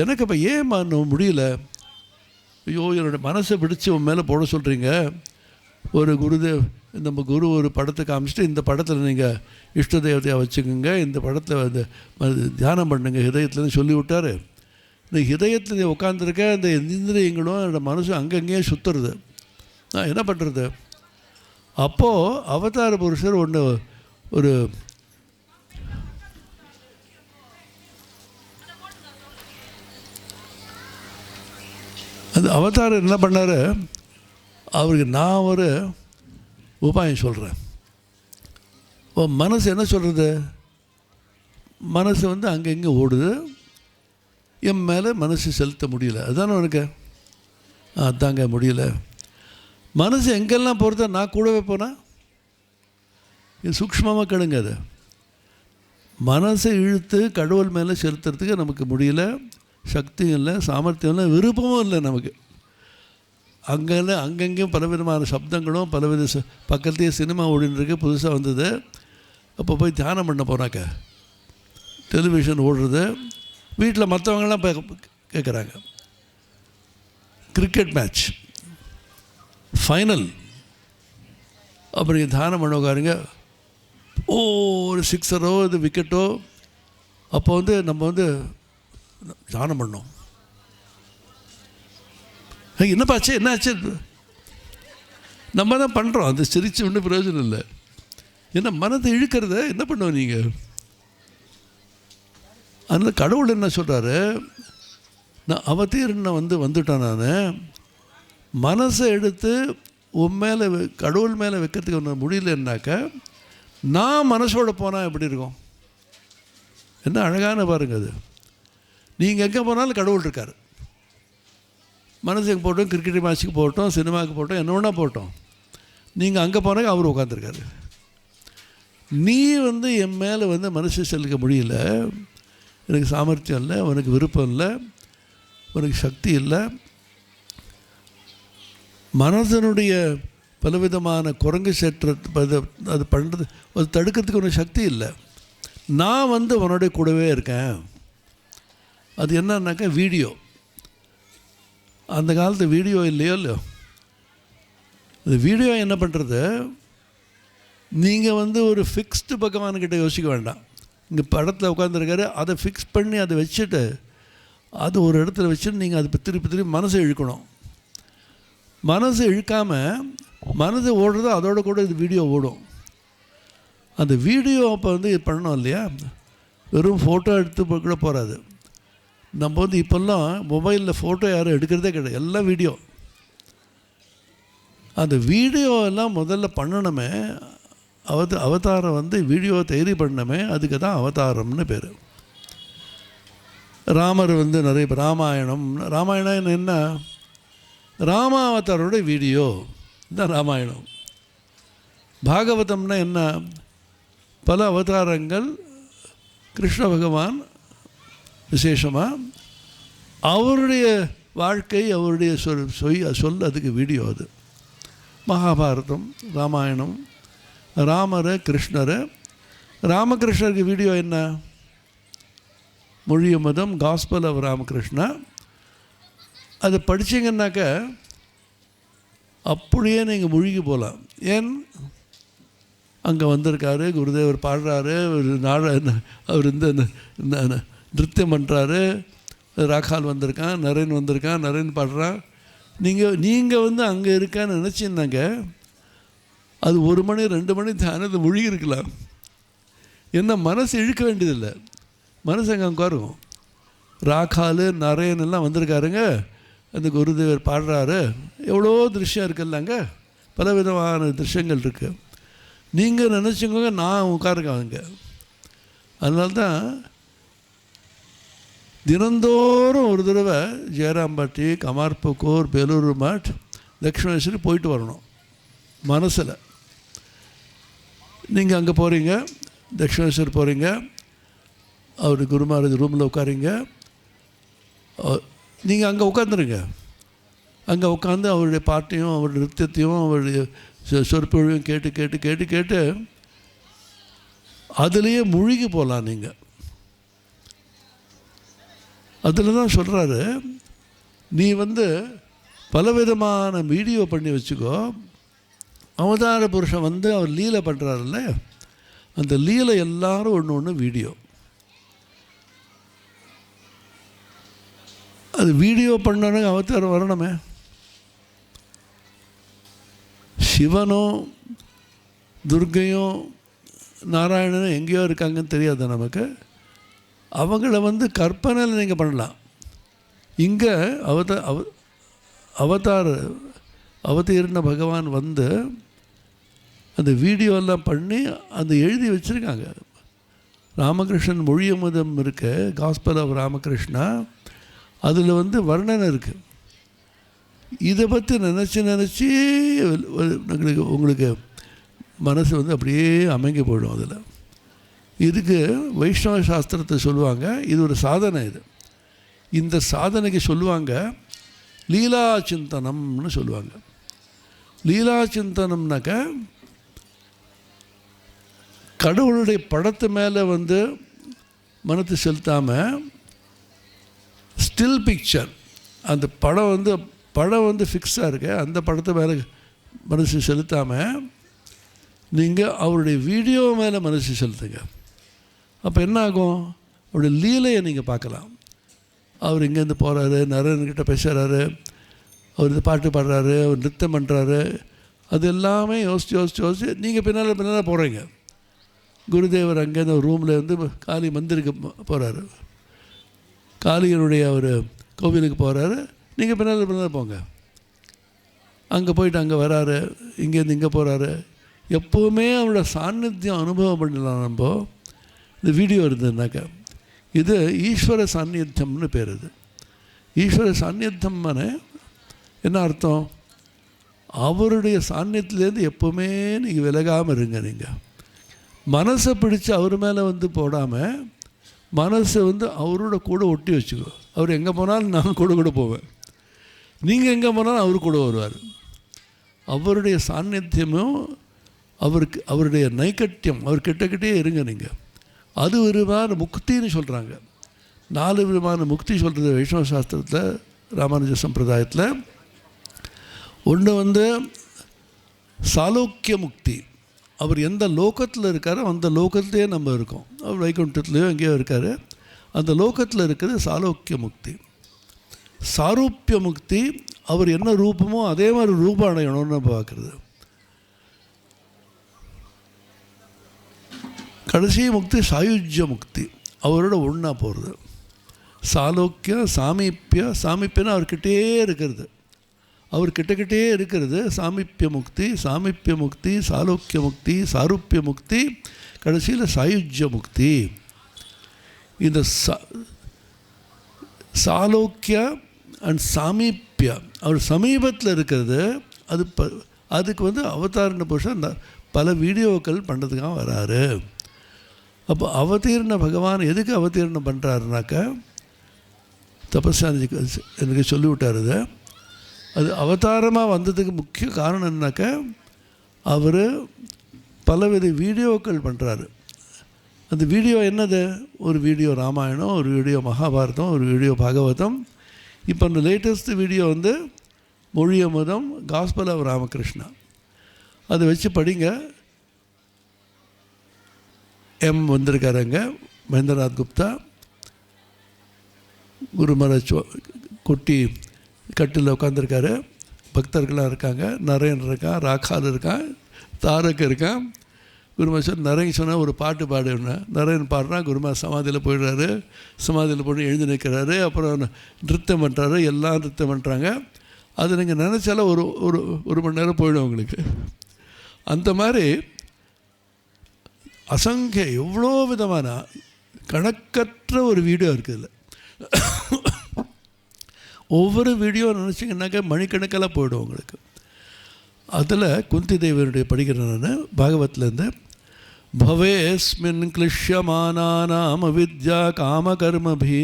எனக்கு இப்போ ஏன் முடியல, ஐயோ என்னோடய மனசை பிடிச்சி உன் மேலே போட சொல்கிறீங்க. ஒரு குருதேவ், நம்ம குரு ஒரு படத்தை காமிச்சிட்டு இந்த படத்தில் நீங்கள் இஷ்ட தேவதையாக வச்சுக்கோங்க, இந்த படத்தில் வந்து தியானம் பண்ணுங்க ஹிதயத்துலன்னு சொல்லி விட்டார். இந்த ஹிதயத்தில் நீ உட்காந்துருக்க இந்த இந்திரியங்களும் என்னோடய மனசும் அங்கங்கேயே சுற்றுறது. நான் என்ன பண்ணுறது? அப்போது அவதார புருஷர் ஒன்று ஒரு அந்த அவதாரம் என்ன பண்ணார், அவருக்கு நான் ஒரு உபாயம் சொல்கிறேன். மனசு என்ன சொல்கிறது, மனசு வந்து அங்கங்கே ஓடுது, என் மேலே மனசு செலுத்த முடியல, அதுதானே உனக்கு, அதாங்க முடியல. மனசு எங்கெல்லாம் போகிறத நான் கூடவே போனேன். இது சூக்ஷ்மமாக கெடுங்க. அது மனசை இழுத்து கடவுள் மேலே செலுத்துறதுக்கு நமக்கு முடியல, சக்தியும் இல்லை, சாமர்த்தியம் இல்லை, விருப்பமும் இல்லை நமக்கு. அங்கங்கேயும் பலவிதமான சப்தங்களும் பலவித பக்கத்துலேயே சினிமா ஓடின்னு புதுசாக வந்தது. அப்போ போய் தியானம் பண்ண போனாக்க டெலிவிஷன் ஓடுறது, வீட்டில் மற்றவங்களாம் கேட்குறாங்க. கிரிக்கெட் மேட்ச் ஃபைனல், அப்படி தியானம் பண்ண உட்காருங்க, ஒரு சிக்ஸரோ இது விக்கெட்டோ, அப்போ வந்து நம்ம வந்து தியானம் பண்ணோம். என்னப்பாச்சு, என்ன ஆச்சு, நம்ம தான் பண்ணுறோம், அது சிரிச்சு ஒன்றும் பிரயோஜனம் இல்லை. ஏன்னா மனதை இழுக்கிறத என்ன பண்ணுவோம் நீங்கள். அதனால் கடவுள் என்ன சொல்கிறாரு, நான் அவதீர்ண வந்துட்டேன், நான் மனசை எடுத்து உன் மேலே கடவுள் மேலே வைக்கிறதுக்கு ஒன்று முடியலன்னாக்க நான் மனசோடு போனால் எப்படி இருக்கும். என்ன அழகான பாருங்கள் அது. நீங்கள் எங்கே போனாலும் கடவுள் இருக்கார். மனசுக்கு போட்டோம், கிரிக்கெட் மேட்ச்சுக்கு போட்டோம், சினிமாவுக்கு போட்டோம், என்ன வேணால் போட்டோம், நீங்கள் அங்கே போனாங்க அவர் உட்காந்துருக்காரு. நீ வந்து என் மேலே வந்து மனசு செலுத்த முடியல, எனக்கு சாமர்த்தியம் இல்லை, உனக்கு விருப்பம் இல்லை, உனக்கு சக்தி இல்லை, மனதனுடைய பலவிதமான குரங்கு சேற்ற அது பண்ணுறது அது தடுக்கிறதுக்கு ஒன்றும் சக்தி இல்லை. நான் வந்து உன்னோடைய கூடவே இருக்கேன். அது என்னன்னாக்கா வீடியோ. அந்த காலத்து வீடியோ இல்லையோ இல்லையோ, அந்த வீடியோ என்ன பண்ணுறது, நீங்கள் வந்து ஒரு ஃபிக்ஸ்டு பகவான்கிட்ட யோசிக்க வேண்டாம். இங்கே படத்தில் உட்காந்துருக்காரு, அதை ஃபிக்ஸ் பண்ணி அதை வச்சுட்டு அது ஒரு இடத்துல வச்சுட்டு நீங்கள் அதை திருப்பி திருப்பி மனசை இழுக்கணும். மனசு இழுக்காமல் மனது ஓடுறதோ அதோட கூட இது வீடியோ ஓடும். அந்த வீடியோ அப்போ வந்து இது பண்ணணும் இல்லையா, வெறும் ஃபோட்டோ எடுத்து கூட போகாது. நம்ம வந்து இப்போல்லாம் மொபைலில் ஃபோட்டோ யாரும் எடுக்கிறதே கிடையாது, எல்லாம் வீடியோ. அந்த வீடியோ எல்லாம் முதல்ல பண்ணணுமே, அவதாரம் வந்து வீடியோ தயாரி பண்ணணுமே, அதுக்கு தான் அவதாரம்னு பேர். ராமர் வந்து நிறைய ராமாயணம் என்ன, ராமாவதாரோட வீடியோ தான் ராமாயணம். பாகவதம்னா என்ன, பல அவதாரங்கள், கிருஷ்ண பகவான் விசேஷமாக அவருடைய வாழ்க்கை, அவருடைய சொல் அதுக்கு வீடியோ. அது மகாபாரதம், ராமாயணம், ராமகிருஷ்ணருக்கு வீடியோ என்ன, மொழிய மதம், காஸ்பல் ஆஃப் ராமகிருஷ்ணா. அதை படித்தீங்கன்னாக்க அப்படியே நீங்கள் மூழ்கி போகலாம். ஏன், அங்கே வந்திருக்காரு குருதேவர், பாடுறாரு, அவர் இந்த நிருத்தியம் பண்ணுறாரு, ராக்கால் வந்திருக்கான், நரேன் பாடுறான். நீங்கள் வந்து அங்கே இருக்கான்னு நினச்சின்னாங்க அது 1 மணி 2 மணி தியானத்தை மூழ்கி இருக்கலாம். என்ன மனசு இழுக்க வேண்டியதில்லை, மனசு அங்கே உட்காரும். ராக்கால் நரேன் எல்லாம் வந்திருக்காருங்க, அந்த குருதேவர் பாடுறாரு, எவ்வளோ திருஷ்யம் இருக்குல்லங்க, பலவிதமான திருஷ்யங்கள் இருக்குது. நீங்கள் நினச்சிக்கோங்க, நான் உட்காருங்க அங்கே. அதனால்தான் தினந்தோறும் ஒரு தடவை ஜெயராம்பட்டி, கமார்புக்கூர், பேலூர் மட், தட்சிணேஸ்வரி போயிட்டு வரணும். மனசில் நீங்கள் அங்கே போகிறீங்க, தட்சிணேஸ்வரி போகிறீங்க, அவர் குருமாரது ரூமில் உட்காரிங்க, நீங்கள் அங்கே உட்காந்துருங்க. அங்கே உட்காந்து அவருடைய பாட்டையும் அவருடைய நிருத்தியத்தையும் அவருடைய சொற்பொழிவையும் கேட்டு கேட்டு கேட்டு கேட்டு அதுலேயே முழுகி போகலாம் நீங்கள். அதில் தான் சொல்கிறாரு, நீ பலவிதமான வீடியோ பண்ணி வச்சுக்கோ. அவதார புருஷன் அவர் லீலை பண்ணுறாருல்ல, அந்த லீலை எல்லாரும் ஒன்று ஒன்று வீடியோ. அது வீடியோ பண்ணணும் அவதாரம் வரணுமே. சிவனும் துர்க்கையும் நாராயணனும் எங்கேயோ இருக்காங்கன்னு தெரியாது நமக்கு. அவங்கள கற்பனையில் நீங்கள் பண்ணலாம். இங்கே அவதீர்ண பகவான் அந்த வீடியோலாம் பண்ணி அந்த எழுதி வச்சுருக்காங்க. ராமகிருஷ்ணன் மொழியமுதம் இருக்கு, காஸ்பல் ஆஃப் ராமகிருஷ்ணா. அதில் வர்ணனை இருக்குது. இதை பற்றி நினச்சி உங்களுக்கு மனசு அப்படியே அமைங்கி போயிடும். அதில் இதுக்கு வைஷ்ணவ சாஸ்திரத்தை சொல்லுவாங்க, இது ஒரு சாதனை. இந்த சாதனைக்கு சொல்லுவாங்க லீலா சிந்தனம்னு சொல்லுவாங்க. லீலா சிந்தனம்னாக்க கடவுளுடைய படத்து மேலே மனத்தை செலுத்தாமல் ஸ்டில் பிக்சர், அந்த படம் ஃபிக்ஸாக இருக்கு, அந்த படத்தை மேலே மனசு செலுத்தாமல் நீங்கள் அவருடைய வீடியோ மேலே மனசு செலுத்துங்க. அப்போ என்ன ஆகும்? அவருடைய லீலையை நீங்கள் பார்க்கலாம். அவர் இங்கேருந்து போகிறாரு, நரன்கிட்ட பேசுகிறாரு, அவர் இந்த பாட்டு பாடுறாரு, அவர் நிறுத்தம் பண்ணுறாரு, அது எல்லாமே யோசித்து நீங்கள் பின்னால் போகிறீங்க. குருதேவர் அங்கேருந்து ஒரு ரூமில் காளி மந்திருக்கு போகிறாரு, காளியனுடைய ஒரு கோவிலுக்கு போகிறாரு, நீங்கள் பின்னால் போங்க. அங்கே போயிட்டு அங்கே வராரு, இங்கேருந்து இங்கே போகிறாரு. எப்போவுமே அவரோட சாநித்தியம் அனுபவம் பண்ணலாம். நம்ம இந்த வீடியோ இருந்ததுனாக்கா இது ஈஸ்வர சாநித்தியம்னு பேர். இது ஈஸ்வர சாநித்தியம்னு என்ன அர்த்தம்? அவருடைய சாநித்தியத்துலேருந்து எப்போவுமே நீங்கள் விலகாமல் இருங்க. நீங்கள் மனசை பிடிச்சி அவர் மேலே போடாமல் மனசை அவரோட கூட ஒட்டி வச்சுக்கோ. அவர் எங்கே போனாலும் நான் கூட போவேன், நீங்கள் எங்கே போனாலும் அவர் கூட வருவார். அவருடைய சாநித்தியமும் அவருடைய நைக்கட்டியம், அவர் கிட்டக்கிட்டே இருங்க நீங்கள். அது விதமான முக்தின்னு சொல்கிறாங்க. 4 விதமான முக்தி சொல்கிறது வைஷ்ணவ சாஸ்திரத்தில், ராமானுஜ சம்பிரதாயத்தில். ஒன்று சாலோக்கிய முக்தி. அவர் எந்த லோகத்தில் இருக்காரோ அந்த லோகத்திலே நம்ம இருக்கோம். அவர் வைகுண்டத்துலேயோ எங்கேயோ இருக்கார், அந்த லோகத்தில் இருக்கிறது சாலோக்கிய முக்தி. சாரூப்பிய முக்தி, அவர் என்ன ரூபமோ அதே மாதிரி ரூபம் அடையணும்னு பார்க்குறது. கடைசி முக்தி சாயுஜ்ய முக்தி, அவரோட ஒன்றா போகிறது. சாலோக்கியம், சாமீப்பியம்னா அவர்கிட்டே இருக்கிறது, அவர் கிட்டக்கிட்டே இருக்கிறது. சாமீப்பிய முக்தி, சாலோக்கிய முக்தி, சாரூப்பிய முக்தி, கடைசியில் சாயுஜ்ய முக்தி. இந்த சாலோக்கிய அண்ட் சாமீப்பிய, அவர் சமீபத்தில் இருக்கிறது. அதுக்கு அவதாரண புருஷன் பல வீடியோக்கள் பண்ணுறதுக்காக வராரு. அப்போ அவதீர்ண பகவான் எதுக்கு அவதீர்ணம் பண்ணுறாருனாக்கா, தபஸ்யானிக்கு எனக்கு சொல்லிவிட்டார். அது அவதாரமாக வந்ததுக்கு முக்கிய காரணம் என்னன்னாக்கா, அவர் பலவித வீடியோக்கள் பண்ணுறாரு. அந்த வீடியோ என்னது? ஒரு வீடியோ ராமாயணம், ஒரு வீடியோ மகாபாரதம், ஒரு வீடியோ பாகவதம். இப்போ அந்த latest video Mozhiyamudham, gospel of Ramakrishna. அதை வச்சு படிங்க. வந்திருக்காருங்க மகேந்திரநாத் குப்தா, குருமர கொட்டி கட்டில் உட்காந்துருக்காரு, பக்தர்களாக இருக்காங்க, நரேன் இருக்கான், ராக்கால் இருக்கான், தாரக் இருக்கான். குருமா நரேன் சொன்னால் ஒரு பாட்டு பாடுன்னா நரேன் பாடுறான், குருமா சமாதியில் போயிடுறாரு, சமாதியில் போய் எழுந்து நிற்கிறாரு, அப்புறம் நிறுத்தம் பண்ணுறாரு, எல்லாம் நிறுத்தம் பண்ணுறாங்க. அது நீங்கள் நினச்சாலும் ஒரு மணி நேரம் போயிடும் உங்களுக்கு. அந்த மாதிரி அசங்கிய எவ்வளோ விதமான கணக்கற்ற ஒரு வீடியோ இருக்குது. ஒவ்வொரு வீடியோ நினச்சிங்கன்னாக்கா மணிக்கணக்கெல்லாம் போய்டும் உங்களுக்கு. அதில் குந்தி தேவியனுடைய படிக்கிறேன் நான் பாகவத்லேருந்து. பவேஸ்மின் கிளிஷ்யமானானாம் அவித்யா காமகர்மபி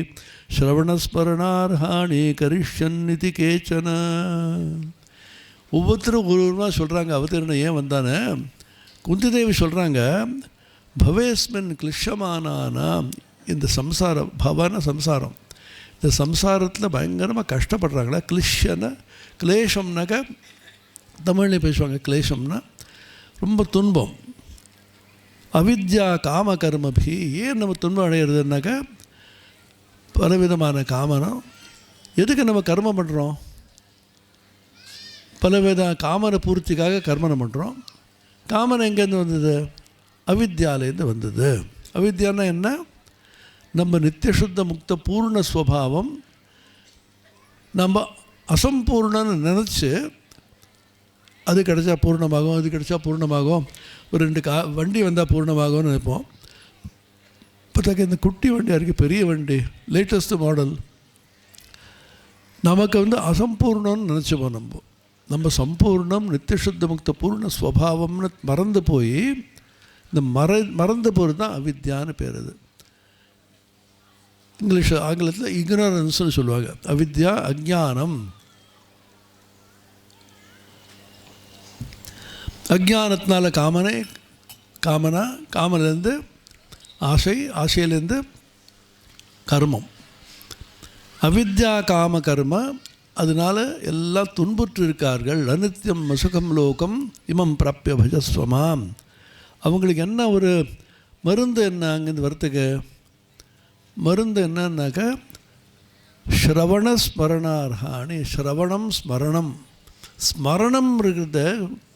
ஸ்ரவணஸ்மரணார்ஹாணி கரிஷ்யன்னிதி கேச்சன. ஒவ்வொருத்தரும் ஒருவருமா சொல்கிறாங்க அவதீர்ணம் ஏன் வந்தானே. குந்தி தேவி சொல்கிறாங்க, பவேஸ்மின் கிளிஷமானானாம், இந்த சம்சாரம், பவன சம்சாரம், இந்த சம்சாரத்தில் பயங்கரமாக கஷ்டப்படுறாங்களா. கிளேஷம்னாக்க தமிழ்லேயே பேசுவாங்க, கிளேஷம்னா ரொம்ப துன்பம். அவித்யா காம கர்மபி, ஏன் நம்ம துன்பம் அடையிறதுனாக்கா பலவிதமான காமனம். எதுக்கு நம்ம கர்மம் பண்ணுறோம்? பலவித காமனை பூர்த்திக்காக கர்மனம் பண்ணுறோம். காமனை எங்கேருந்து வந்தது? அவித்யாலேருந்து வந்தது. அவித்யான்னா என்ன? நம்ம நித்தியசுத்த முக்த பூர்ண ஸ்வபாவம் நம்ம அசம்பூர்ணன்னு நினச்சி அது கிடச்சா பூர்ணமாகும், அது கிடச்சா பூர்ணமாகும், ஒரு 2 வண்டி வந்தால் பூர்ணமாகும்னு நினைப்போம். பார்த்தாக்க இந்த குட்டி வண்டியாக இருக்குது, பெரிய வண்டி, லேட்டஸ்ட்டு மாடல், நமக்கு அசம்பூர்ணம்னு நினச்சிப்போம். நம்ம சம்பூர்ணம் நித்தியசுத்த முக்த பூர்ண ஸ்வபாவம்னு மறந்து போய் இந்த மறந்து போகிறது தான் அவித்யான்னு பேர். அது இங்கிலீஷ் ஆங்கிலத்தில் இக்னரன்ஸ்னு சொல்லுவாங்க. அவித்யா அஜ்ஞானம். அஜ்ஞானத்தினால காமனிலேருந்து ஆசை, ஆசையிலேருந்து கர்மம். அவித்யா காம கர்ம, அதனால் எல்லாம் துன்புற்று இருக்கார்கள். அனித்யம் மசுகம் லோகம் இமம் பிராப்பிய பஜஸ்வமாம். அவங்களுக்கு என்ன ஒரு மருந்து? என்ன அங்கேருந்து வரத்துக்கு மருந்து என்னன்னாக்க ஸ்ரவண ஸ்மரணார்ஹானி. ஸ்ரவணம் ஸ்மரணம், ஸ்மரணம் இருக்கிறத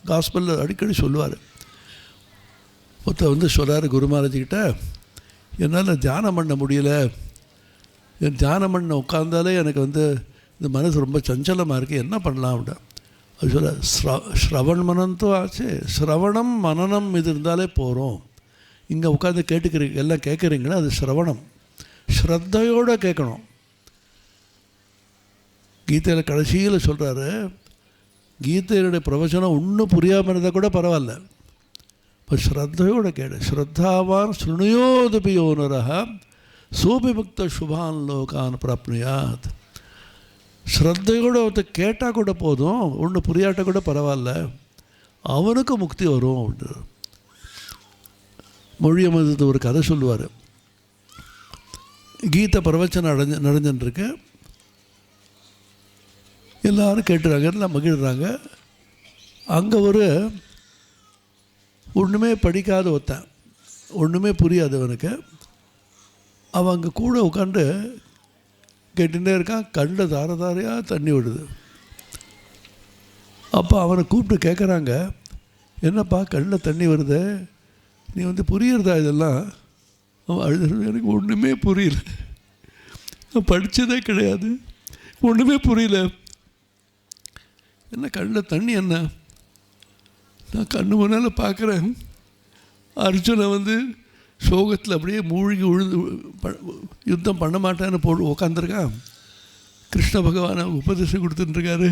காஸ்பலில் அடிக்கடி சொல்லுவார். ஒருத்தர் சொல்கிறார் குரு மகாராஜ்கிட்ட, என்னால் தியானம் பண்ண முடியல, என் தியானம் பண்ண உட்காந்தாலே எனக்கு இந்த மனசு ரொம்ப சஞ்சலமாக இருக்குது, என்ன பண்ணலாம் அப்படின்னா அது சொல்ல, ஸ்ரவண் மனந்தோ ஆச்சு, ஸ்ரவணம் மனநம் இது இருந்தாலே போகிறோம். இங்கே உட்காந்து எல்லாம் கேட்குறீங்களா, அது ஸ்ரவணம். ஸ்ரத்தையோடு கேட்கணும். கீதையில் கடைசியில் சொல்கிறாரு, கீதையினுடைய பிரவச்சனம் ஒன்றும் புரியாமல் இருந்தால் கூட பரவாயில்ல, இப்போ ஸ்ரத்தையோடு கேடு. ஸ்ரத்தாவான் ஸ்ருணுயோதபியோனரக சோபிமுக்த சுபான் லோகான் பிராப்னுயாத். ஸ்ரத்தையோடு ஒருத்தர் கேட்டால் கூட போதும், ஒன்று புரியாட்ட கூட பரவாயில்ல, அவனுக்கு முக்தி வரும் அப்படின்ற மொழி அமிர்தத்து ஒரு கதை சொல்லுவார். கீதை பிரவச்சனம் நடந்துட்டுருக்கு, எல்லோரும் கேட்டுறாங்க, எல்லாம் மகிழ்கிறாங்க. அங்கே ஒன்றுமே படிக்காத ஒருத்தன், ஒன்றுமே புரியாது அவனுக்கு, அவன் அங்கே கூட உட்காந்து கேட்டுகிட்டே இருக்கான். கண்ணில் தார தாரையாக தண்ணி விடுது. அப்போ அவனை கூப்பிட்டு கேட்குறாங்க, என்னப்பா கண்ணில் தண்ணி வருது, நீ புரியுறதா இதெல்லாம்? அவன் அழுது, எனக்கு ஒன்றுமே புரியல, நான் படித்ததே கிடையாது, ஒன்றுமே புரியல. என்ன கண்ணில் தண்ணி என்ன? நான் கண்ணு முன்னால் பார்க்குறேன், அர்ஜுனை சோகத்தில் அப்படியே மூழ்கி உழுது யுத்தம் பண்ண மாட்டேன்னு உக்காந்துருக்கான். கிருஷ்ண பகவானை உபதேசம் கொடுத்துட்டுருக்காரு.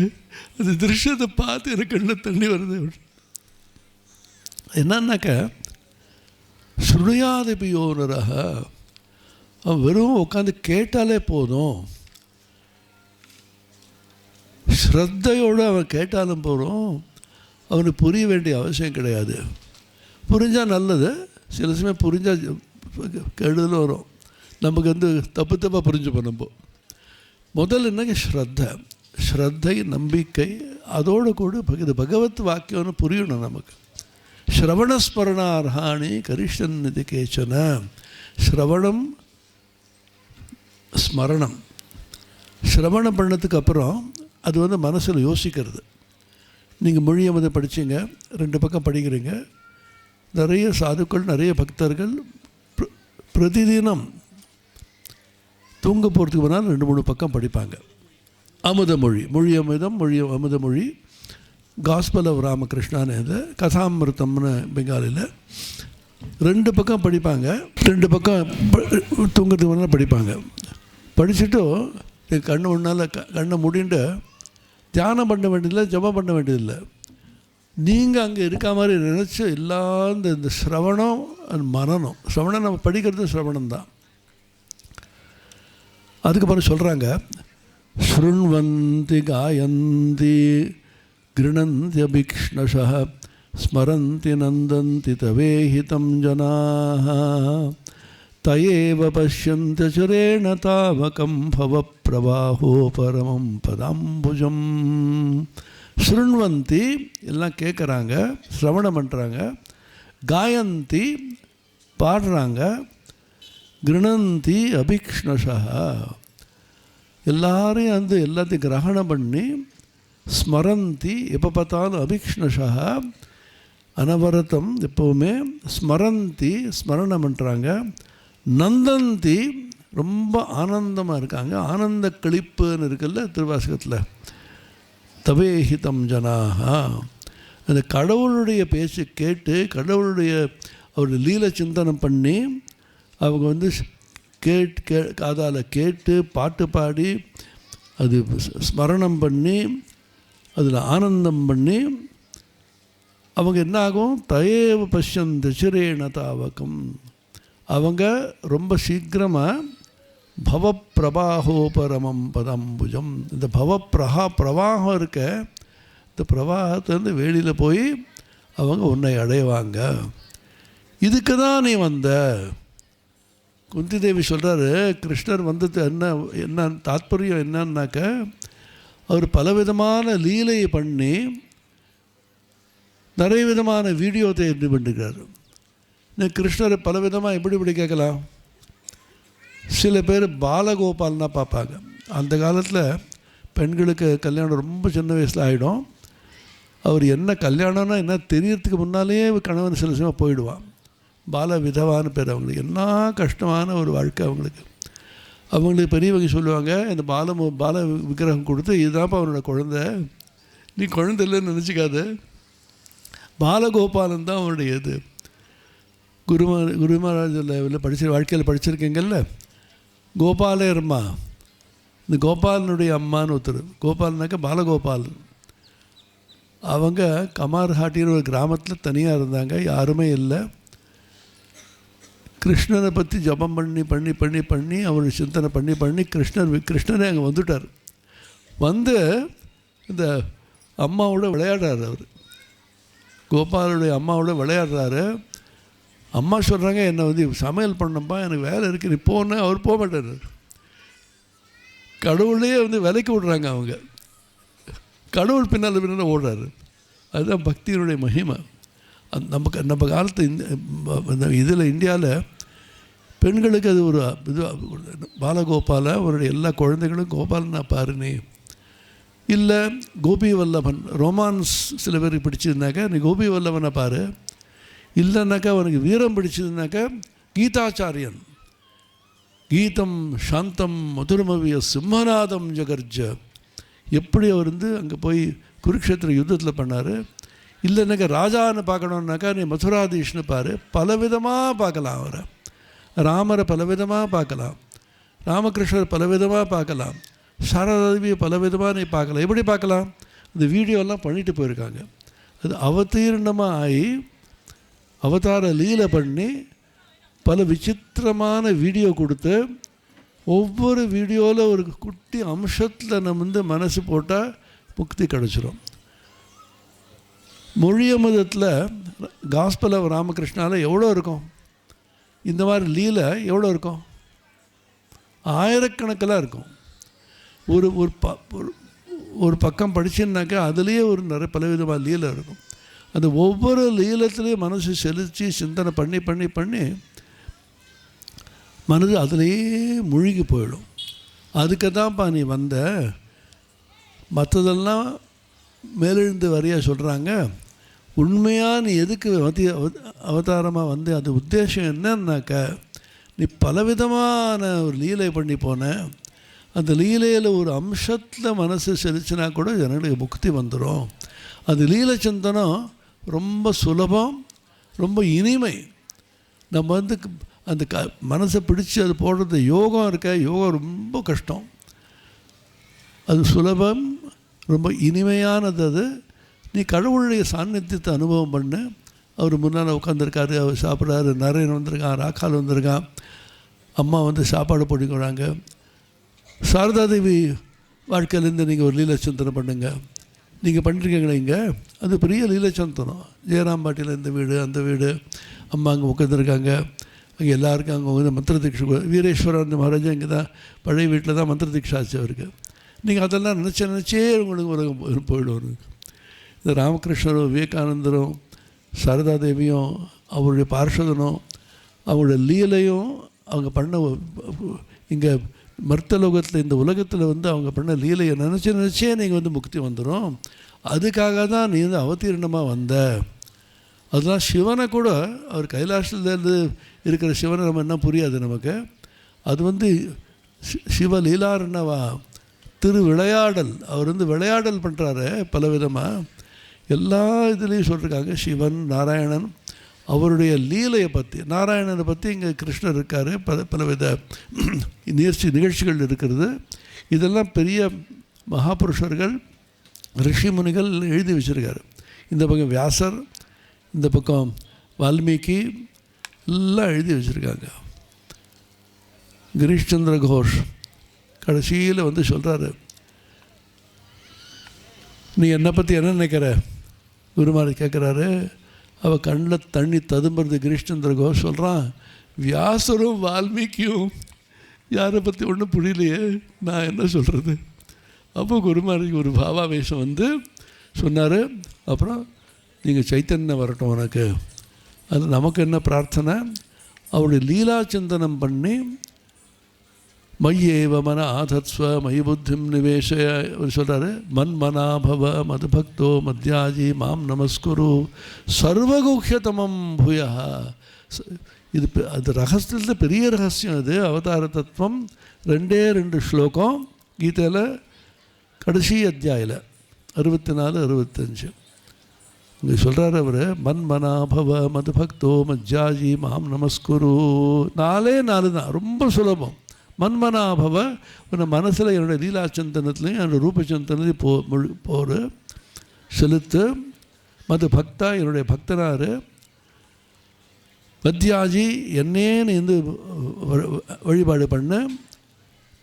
அந்த திருஷ்யத்தை பார்த்து எனக்கு கண்ணில் தண்ணி வருது. என்னன்னாக்கா ஸ்ருணுயாதிபியோனரக, அவன் வெறும் உட்காந்து கேட்டாலே போதும், ஸ்ரத்தையோடு அவன் கேட்டாலும் போதும், அவனுக்கு புரிய வேண்டிய அவசியம் கிடையாது. புரிஞ்சால் நல்லது, சில சமயம் புரிஞ்சால் கெடுதல் வரும். நமக்கு தப்பாக புரிஞ்சுப்போம். நம்ம முதல்ல என்னங்க ஸ்ரத்தை நம்பிக்கை, அதோடு கூட இது பகவத் வாக்கியம்னு புரியணும் நமக்கு. ஸ்ரவணஸ்மரணார்ஹாணி கரிஷ்யன் இது கேச்சன. ஸ்ரவணம் ஸ்மரணம், ஸ்ரவணம் பண்ணதுக்கு அப்புறம் அது மனசில் யோசிக்கிறது. நீங்கள் மொழி அமுதை படித்தீங்க, 2 பக்கம் படிக்கிறீங்க. நிறைய சாதுக்கள், நிறைய பக்தர்கள் பிரதிதினம் தூங்க போகிறதுக்கு போனால் 2-3 பக்கம் படிப்பாங்க. அமுதமொழி, மொழி அமுதம், அமுதமொழி, காஸ்பல் ஆஃப் ராமகிருஷ்ணான்னு இது, கதாமிருத்தம்னு பெங்காலியில் 2 பக்கம் படிப்பாங்க. 2 பக்கம் தூங்கிறதுக்கு முன்னால் படிப்பாங்க. படிச்சுட்டு கண்ணு ஒன்றால் கண்ணை மூடிட்டு தியானம் பண்ண வேண்டியதில்லை, ஜபம் பண்ண வேண்டியதில்லை. நீங்கள் அங்கே இருக்க மாதிரி நினச்சி எல்லாம் இந்த ஸ்ரவணம் மனனம். ஸ்ரவணம் நம்ம படிக்கிறது ஸ்ரவணம் தான். அதுக்கப்புறம் சொல்கிறாங்க, ஸ்ருண்வந்தி காயந்தி கிருணந்தி அபிக்ஷ்ணஷ ஸ்மரந்தி நந்தந்தி தவேஹிதம் ஜனாः தயேவ பஷ்யந்தி சுரேண தாவகம் பவப்பிரவாஹோ பரமம் பதாம்புஜம். ஸ்ருண்வந்தி எல்லாம் கேட்குறாங்க, சிரவணம் பண்ணுறாங்க. காயந்தி பாடுறாங்க. கிருணந்தி அபிக்ஷ்ணஷா எல்லாரையும் எல்லாத்தையும் கிரகணம் பண்ணி. ஸ்மரந்தி எப்போ பார்த்தாலும் அபிக்ஷ்ணஷா அனவரதம் எப்போவுமே. ஸ்மரந்தி ஸ்மரணம் பண்ணுறாங்க. நந்தந்தி ரொம்ப ஆனந்தமாக இருக்காங்க. ஆனந்த கழிப்புன்னு இருக்குல்ல திருவாசகத்தில். தவேஹிதம் ஜனாக அந்த கடவுளுடைய பேச்சு கேட்டு கடவுளுடைய அவருடைய லீல சிந்தனம் பண்ணி அவங்க காதால் கேட்டு பாட்டு பாடி அது ஸ்மரணம் பண்ணி அதில் ஆனந்தம் பண்ணி அவங்க என்ன ஆகும்? தயேவ பஷ்யந்தி சிரேண தாவகம் அவங்க ரொம்ப சீக்கிரமாக பவப்பிரவாஹோ பரமம் பதம்புஜம் இந்த பிரவாகம் இருக்க இந்த பிரவாகத்திலேருந்து வெளியில் போய் அவங்க உன்னை அடைவாங்க. இதுக்கு தான் நீ வந்த. குந்தி தேவி சொல்கிறாரு, கிருஷ்ணர் வந்தது என்ன தாத்பரியம் என்னன்னாக்க அவர் பலவிதமான லீலையை பண்ணி நிறைய விதமான வீடியோத்தை எப்படி பண்ணிருக்காரு. இன்னும் கிருஷ்ணரை பலவிதமாக எப்படி கேட்கலாம். சில பேர் பாலகோபால்னா பார்ப்பாங்க. அந்த காலத்தில் பெண்களுக்கு கல்யாணம் ரொம்ப சின்ன வயசில் ஆகிடும். அவர் என்ன கல்யாணம்னா என்ன தெரியறதுக்கு முன்னாலேயே கணவன் சில சமயம் போயிடுவான். பால விதவான்னு பேர் அவங்களுக்கு. என்ன கஷ்டமான ஒரு வாழ்க்கை அவங்களுக்கு. அவங்களுக்கு பெரியவங்க சொல்லுவாங்க, இந்த பால விக்கிரகம் கொடுத்து இதுதான்ப்பா அவனோட குழந்தை, நீ குழந்தை இல்லைன்னு நினச்சிக்காத. பாலகோபாலன் தான் அவனுடைய இது. குருமராஜில் வாழ்க்கையில் படிச்சிருக்கீங்கல்ல, கோபாலயர்மா. இந்த கோபாலனுடைய அம்மான்னு ஒருத்தர். கோபாலனாக்க பாலகோபால். அவங்க கமார்ஹாட்டின்னு ஒரு கிராமத்தில் தனியாக இருந்தாங்க, யாருமே இல்லை. கிருஷ்ணனை பற்றி ஜபம் பண்ணி பண்ணி பண்ணி பண்ணி அவருடைய சிந்தனை பண்ணி பண்ணி கிருஷ்ணரே அங்கே வந்துட்டார். வந்து இந்த அம்மாவோட விளையாடுறாரு. அவர் கோபாலுடைய அம்மாவோட விளையாடுறாரு. அம்மா சொல்கிறாங்க, என்னை சமையல் பண்ணப்பா, எனக்கு வேலை இருக்குது, நீ போன. அவர் போக மாட்டார். கடவுளையே விலைக்கு விடுறாங்க அவங்க. கடவுள் பின்னால் ஓடுறாரு. அதுதான் பக்தியினுடைய மகிமை. நம்ம காலத்து இந்த இதில் இந்தியாவில் பெண்களுக்கு அது ஒரு இது. பாலகோபால அவருடைய எல்லா குழந்தைகளும் கோபாலனா பாருனே. இல்லை கோபி வல்லவன் ரொமான்ஸ் சில பேருக்கு பிடிச்சதுனாக்கா நீ கோபி வல்லவனை பாரு. இல்லைன்னாக்கா அவனுக்கு வீரம் பிடிச்சதுனாக்கா கீதாச்சாரியன். கீதம் சாந்தம் மதுரமவிய சிம்மநாதம் ஜகர்ஜ. எப்படி அவர் அங்கே போய் குருக்ஷேத்திர யுத்தத்தில் பண்ணார். இல்லைன்னாக்கா ராஜான்னு பார்க்கணுன்னாக்கா நீ மதுராதீஷ்னு பாரு. பலவிதமாக பார்க்கலாம் அவரை. ராமரை பலவிதமாக பார்க்கலாம், ராமகிருஷ்ணர் பலவிதமாக பார்க்கலாம், சாரதாதேவியை பலவிதமாக நீ பார்க்கலாம். எப்படி பார்க்கலாம்? இந்த வீடியோலாம் பண்ணிட்டு போயிருக்காங்க. அது அவதீர்ணமாக ஆகி அவதார லீலை பண்ணி பல விசித்திரமான வீடியோ கொடுத்து ஒவ்வொரு வீடியோவில் ஒரு குட்டி அம்சத்தில் நம்ம மனசு போட்டால் முக்தி கிடச்சிரும். மொழிய மதத்தில் காஸ்பல் ஆஃப் ராமகிருஷ்ணாவில் எவ்வளோ இருக்கும்? இந்த மாதிரி லீலை எவ்வளோ இருக்கும்? ஆயிரக்கணக்கில் இருக்கும். ஒரு ஒரு பக்கம் படிச்சுன்னாக்கா அதுலேயே ஒரு நிறைய பலவிதமான லீலை இருக்கும். அந்த ஒவ்வொரு லீலத்துலேயும் மனசு செலுத்தி சிந்தனை பண்ணி பண்ணி பண்ணி மனது அதிலேயே மூழ்கி போயிடும். அதுக்கு தான்ப்பா நீ வந்த. மற்றதெல்லாம் மேலெழுந்து வரையாக சொல்கிறாங்க. உண்மையாக நீ எதுக்கு அவதாரமாக வந்து அது உத்தேசம் என்னன்னாக்க நீ பலவிதமான ஒரு லீலை பண்ணி போன. அந்த லீலையில் ஒரு அம்சத்தில் மனசு செலுத்தினா கூட ஜனங்களுக்கு முக்தி வந்துடும். அது லீலை சிந்தனம் ரொம்ப சுலபம், ரொம்ப இனிமை. நம்ம அந்த மனசை பிடிச்சி அது போடுறது யோகம் இருக்க. யோகம் ரொம்ப கஷ்டம். அது சுலபம், ரொம்ப இனிமையானது. அது நீ கடவுளுடைய சாநித்தியத்தை அனுபவம் பண்ணு. அவர் முன்னால் உட்காந்துருக்காரு, அவர் சாப்பிட்றாரு. நரேன் வந்திருக்கான், ராக்கால் வந்திருக்கான், அம்மா சாப்பாடு போட்டுக்கிறாங்க. சாரதாதேவி வாழ்க்கையிலேருந்து நீங்கள் ஒரு லீலை சிந்தனை பண்ணுங்கள். நீங்கள் பண்ணிருக்கீங்களே இங்கே, அது பெரிய லீலச்சந்தனம். ஜெயராம்பாட்டியில் இந்த வீடு அந்த வீடு, அம்மா அங்கே உட்காந்துருக்காங்க, அங்கே எல்லாருக்கும் அங்கே வந்து மந்திர தீட்சை. வீரேஸ்வரன் மகாராஜா இங்கே தான் பழைய வீட்டில் தான் மந்திர தீட்சை ஆச்சு அவருக்கு. நீங்கள் அதெல்லாம் நினச்சே உங்களுக்கு உலகம் போயிடும். இந்த ராமகிருஷ்ணரும் விவேகானந்தரும் சாரதா தேவியும் அவருடைய பார்ஷதனும் அவருடைய லீலையும் அவங்க பண்ண இங்கே மர்த்தலோகத்தில் இந்த உலகத்தில் வந்து அவங்க பண்ண லீலையை நினச்சே நீங்கள் வந்து முக்தி வந்துடும். அதுக்காக தான் நீ வந்து அவதீர்ணமாக வந்த. அதுதான் சிவனை கூட அவர் கைலாசத்துலேருந்து இருக்கிற சிவனை நம்ம என்ன புரியாது நமக்கு. அது வந்து சிவலீலார்னவா விளையாடல். அவர் வந்து விளையாடல் பண்ணுறாரு பல விதமாக. எல்லா இதுலேயும் சொல்லியிருக்காங்க சிவன் நாராயணன் அவருடைய லீலையை பற்றி. நாராயணனை பற்றி இங்கே கிருஷ்ணர் இருக்கார், பலவித நிகழ்ச்சிகள் இருக்கிறது. இதெல்லாம் பெரிய மகாபுருஷர்கள் ரிஷிமுனிகள் எழுதி வச்சுருக்காரு. இந்த பக்கம் வியாசர், இந்த பக்கம் வால்மீகி எல்லாம் எழுதி வச்சுருக்காங்க. கிரீஷ் சந்திர கோஷ் கடைசியில் வந்து சொல்கிறாரு, நீ என்னை பற்றி என்ன நினைக்கிற? குருமாரி கேட்குறாரு. அவள் கண்ணில் தண்ணி ததும்புறது. கிரீஷ் சந்திர கோஷ் சொல்கிறான், வியாசரும் வால்மீகியும் யாரை பற்றி ஒன்றும் புரியலையே, நான் என்ன சொல்கிறது? அப்போ குருமாரிக்கு ஒரு பாவாவேஷம் வந்து சொன்னார், அப்புறம் நீங்கள் சைத்தன்யம் வரட்டும் உனக்கு. அது நமக்கு என்ன பிரார்த்தனை? அவருடைய லீலா சிந்தனம் பண்ணி மையேவ மன ஆதத்ஸ்வ மயி புத்திம் நிவேஷய அவர் சொல்கிறாரு. மன்மனாபவ மதுபக்தோ மத்யாஜி மாம் நமஸ்குரு சர்வகுஹ்யதமம் பூயா. இது அது ரகசியத்தில் பெரிய ரகசியம். அது அவதார தத்துவம் 2 ஸ்லோகம் கீதையில் கடைசி அத்தியாயில் 64, 65 இங்கே சொல்கிறார் அவர். மன்மனாபவ மதுபக்தோ மத்யாஜி மாம் நமஸ்குரு. 4 தான், ரொம்ப சுலபம். மன்மனாபவ உன்னை மனசில் என்னுடைய லீலாச்சந்தனத்துலேயும் என்னோடய ரூபச்சந்தனத்தையும் போர் செலுத்து. மது பக்தா என்னுடைய பக்தனார். மத்யாஜி என்னேன்னு இருந்து வழிபாடு பண்ண.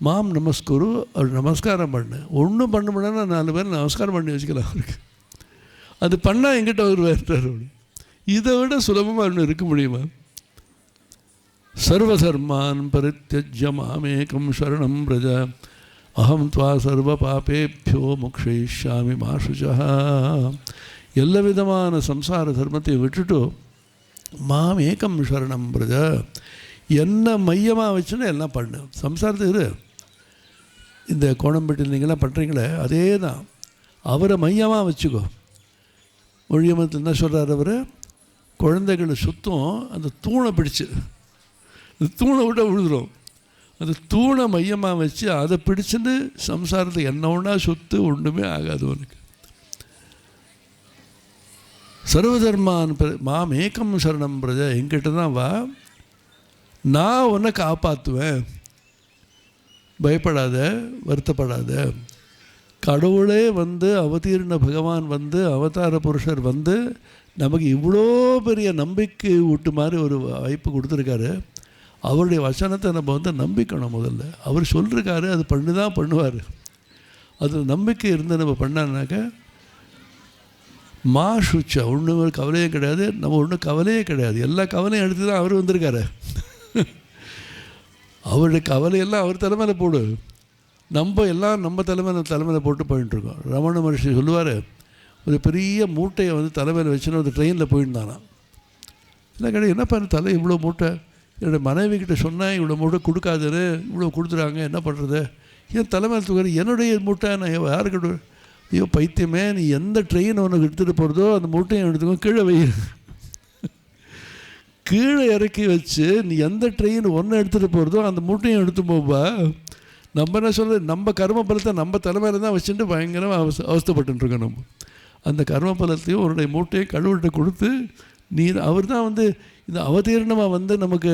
மாம் நமஸ்குரு அவர் நமஸ்காரம் பண்ணு. ஒன்றும் பண்ண முடியலன்னா 4 பேர் நமஸ்காரம் பண்ணி வச்சுக்கலாம் அவருக்கு. அது பண்ணால் எங்கிட்ட வருவார். இதை விட சுலபமாக இன்னும் இருக்க முடியுமா? சர்வதர்மான் பரித்யஜ்ய மாமேகம் சரணம் பிரஜ அஹம் த்வா சர்வ பாபேபியோ மோக்ஷயிஷ்யாமி மா சுஜா. எல்லா விதமான சம்சார தர்மத்தை விட்டுட்டு மாமேகம் சரணம் பிரஜ, என்ன மையமாக வச்சுன்னு எல்லாம் பண்ணு. சம்சாரத்துக்கு இந்த கோணம்பட்டியில் நீங்களாம் பண்ணுறீங்களே அதே தான், அவரை மையமாக வச்சுக்கோ. மொழியமத்தில் என்ன சொல்கிறார் அவர்? குழந்தைகளை சுத்தம் அந்த தூணை பிடிச்சு, அந்த தூணை விட விழுதுடும். அந்த தூணை மையமாக வச்சு அதை பிடிச்சுன்னு சம்சாரத்துக்கு என்ன ஒன்றா சொத்து ஒன்றுமே ஆகாது உனக்கு. சர்வதர்மான் மாம் ஏகம் சரணம் பிரஜ, என்கிட்ட தான் வா, நான் உன்னை காப்பாற்றுவேன், பயப்படாத, வருத்தப்படாத. கடவுளே வந்து அவதீர்ண பகவான் வந்து அவதார புருஷர் வந்து நமக்கு இவ்வளோ பெரிய நம்பிக்கை ஊட்டு மாதிரி ஒரு வாய்ப்பு கொடுத்துருக்காரு. அவருடைய வசனத்தை நம்ம வந்து நம்பிக்கணும். முதல்ல அவர் சொல்லிருக்காரு, அது பண்ணி தான் பண்ணுவார். அது நம்பிக்கை இருந்து நம்ம பண்ணானாக்க மா சுச்சா ஒன்றும் கவலையே கிடையாது. நம்ம ஒன்றும் கவலையே கிடையாது. எல்லா கவலையும் எடுத்து தான் அவர் வந்திருக்காரு. அவருடைய கவலையெல்லாம் அவர் தலைமையில் போடு. நம்ம எல்லாம் நம்ம தலைமையில் போட்டு போயிட்டுருக்கோம். ரமண மகர்ஷி சொல்லுவார், ஒரு பெரிய மூட்டையை வந்து தலைமையில் வச்சுன்னு ஒரு ட்ரெயினில் போயிருந்தானா. என்ன கிடையாது, என்னப்பா தலை இவ்வளோ மூட்டை, என்னோடய மனைவிக்கிட்ட சொன்னேன் இவ்வளோ மூட்டை கொடுக்காதுன்னு, இவ்வளோ கொடுத்துறாங்க, என்ன பண்ணுறது, ஏன் தலைமையில் தூக்காரு, என்னுடைய மூட்டை நான் யாருக்கிட்ட. ஐயோ பைத்தியமே, நீ எந்த ட்ரெயின் உனக்கு எடுத்துகிட்டு போகிறதோ அந்த மூட்டையை எடுத்துக்கோ, கீழே வை. கீழே இறக்கி வச்சு நீ எந்த ட்ரெயின் ஒன்று எடுத்துகிட்டு போகிறதோ அந்த மூட்டையும் எடுத்து போப்பா. நம்ம என்ன சொல்கிறது, நம்ம கர்ம பலத்தை நம்ம தலைமையில் தான் வச்சுட்டு பயங்கரமாக அவஸ்தைப்பட்டுருக்கோம். நம்ம அந்த கர்ம பலத்தையும் அவருடைய மூட்டையும் கடவுள்கிட்ட கொடுத்து நீ, அவர் தான் வந்து இந்த அவதீர்ணமாக வந்து நமக்கு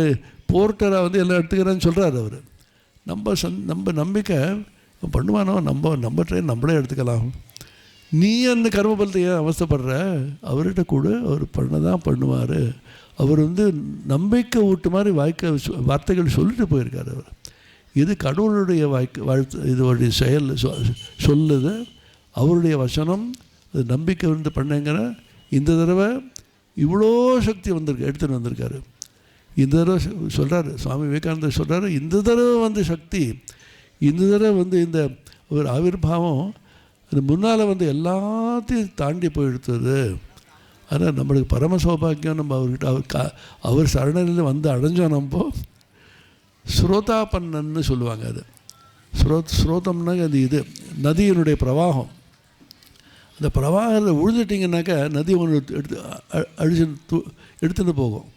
போர்ட்டராக வந்து எல்லாம் எடுத்துக்கிறான்னு சொல்கிறார் அவர். நம்ம நம்பிக்கை பண்ணுவானோ, நம்ம ட்ரெயின் நம்மளே எடுத்துக்கலாம். நீ அந்த கர்ம பலத்தை ஏன் அவஸ்தைப்படுற, அவர்கிட்ட கூட அவர் பண்ண தான் பண்ணுவார். அவர் வந்து நம்பிக்கை ஊட்டு மாதிரி வார்த்தைகள் சொல்லிட்டு போயிருக்கார் அவர். இது கடவுளுடைய வாழ்த்து, இதோடைய செயல் சொல்லுது. அவருடைய வசனம் அது நம்பிக்கை வந்து பண்ணேங்கிற இந்த தடவை இவ்வளோ சக்தி வந்திருக்கு, எடுத்துகிட்டு வந்திருக்காரு. இந்த தடவை சொல்கிறாரு சுவாமி விவேகானந்தர் சொல்கிறாரு, இந்த தடவை வந்து சக்தி, இந்த தடவை வந்து இந்த ஒரு ஆவிர்பாவம் அது முன்னால் வந்து எல்லாத்தையும் தாண்டி போயிடுத்தது. ஆனால் நம்மளுக்கு பரம சௌபாகியம். நம்ம அவர்கிட்ட அவர் சரணனில் வந்து அடைஞ்சோம். நம்ம ஸ்ரோதாபன்னன்னு சொல்லுவாங்க. அது ஸ்ரோதம்னா அது இது நதியினுடைய பிரவாகம். அந்த பிரவாகத்தில் விழுந்துட்டிங்கனாக்கா நதி ஒன்று எடுத்துகிட்டு போகும்.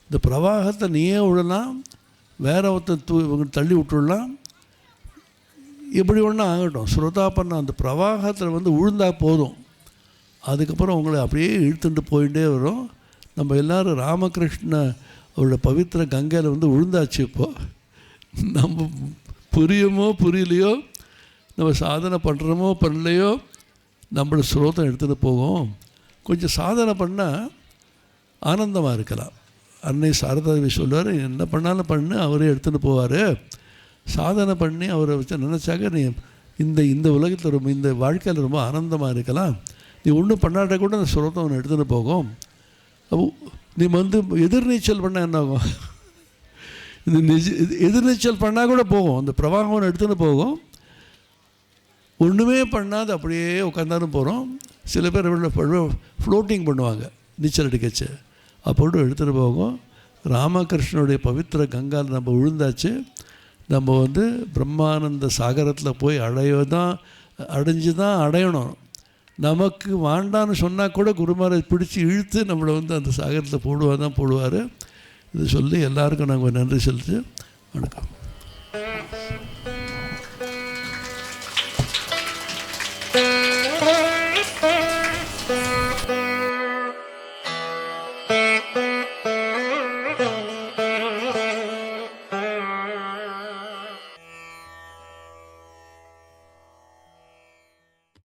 இந்த பிரவாகத்தை நீயே விடலாம், வேற ஒருத்தர் தள்ளி விட்டுடலாம், எப்படி ஒன்றா ஆகட்டும். ஸ்ரோதாபன்னா அந்த பிரவாகத்தில் வந்து விழுந்தால் போதும், அதுக்கப்புறம் உங்களை அப்படியே இழுத்துட்டு போயிட்டே வரும். நம்ம எல்லோரும் ராமகிருஷ்ண அவரோட பவித்திர கங்கையில் வந்து விழுந்தாச்சு. இப்போது நம்ம புரியுமோ புரியலையோ, நம்ம சாதனை பண்ணுறோமோ பண்ணலையோ, நம்மளோட ஸ்ரோதம் எடுத்துகிட்டு போகும். கொஞ்சம் சாதனை பண்ணால் ஆனந்தமாக இருக்கலாம். அன்னை சாரதாதேவி சொல்லுவார், என்ன பண்ணாலும் பண்ணு, அவரே எடுத்துகிட்டு போவார். சாதனை பண்ணி அவரை வச்சு நினச்சாக்க நீ இந்த உலகத்தில் ரொம்ப இந்த வாழ்க்கையில் ரொம்ப ஆனந்தமாக இருக்கலாம். நீ ஒன்றும் பண்ணாட்ட கூட அந்த ஸ்ரோதம் அவனை எடுத்துகிட்டு போகும். அப்போ நீ வந்து எதிர்நீச்சல் பண்ணால் என்ன ஆகும்? எதிர்நீச்சல் பண்ணால் கூட போகும், அந்த பிரவாகம் ஒன்று எடுத்துகிட்டு போகும். ஒன்றுமே பண்ணாது அப்படியே உட்காந்தாலும் போகிறோம். சில பேர் ஃப்ளோட்டிங் பண்ணுவாங்க நீச்சல் அடிக்கச்சு, அப்போது எடுத்துகிட்டு போகும். ராமகிருஷ்ணனுடைய பவித்திர கங்கால் நம்ம விழுந்தாச்சு. நம்ம வந்து பிரம்மானந்த சாகரத்தில் போய் அடைஞ்சு தான் அடையணும். நமக்கு வாண்டான்னு சொன்னால் கூட குருமாரை பிடிச்சி இழுத்து நம்மளை வந்து அந்த சாகரத்தில் போடுவார். இது சொல்லி எல்லாருக்கும் நாங்கள் நன்றி செலுத்து. வணக்கம்.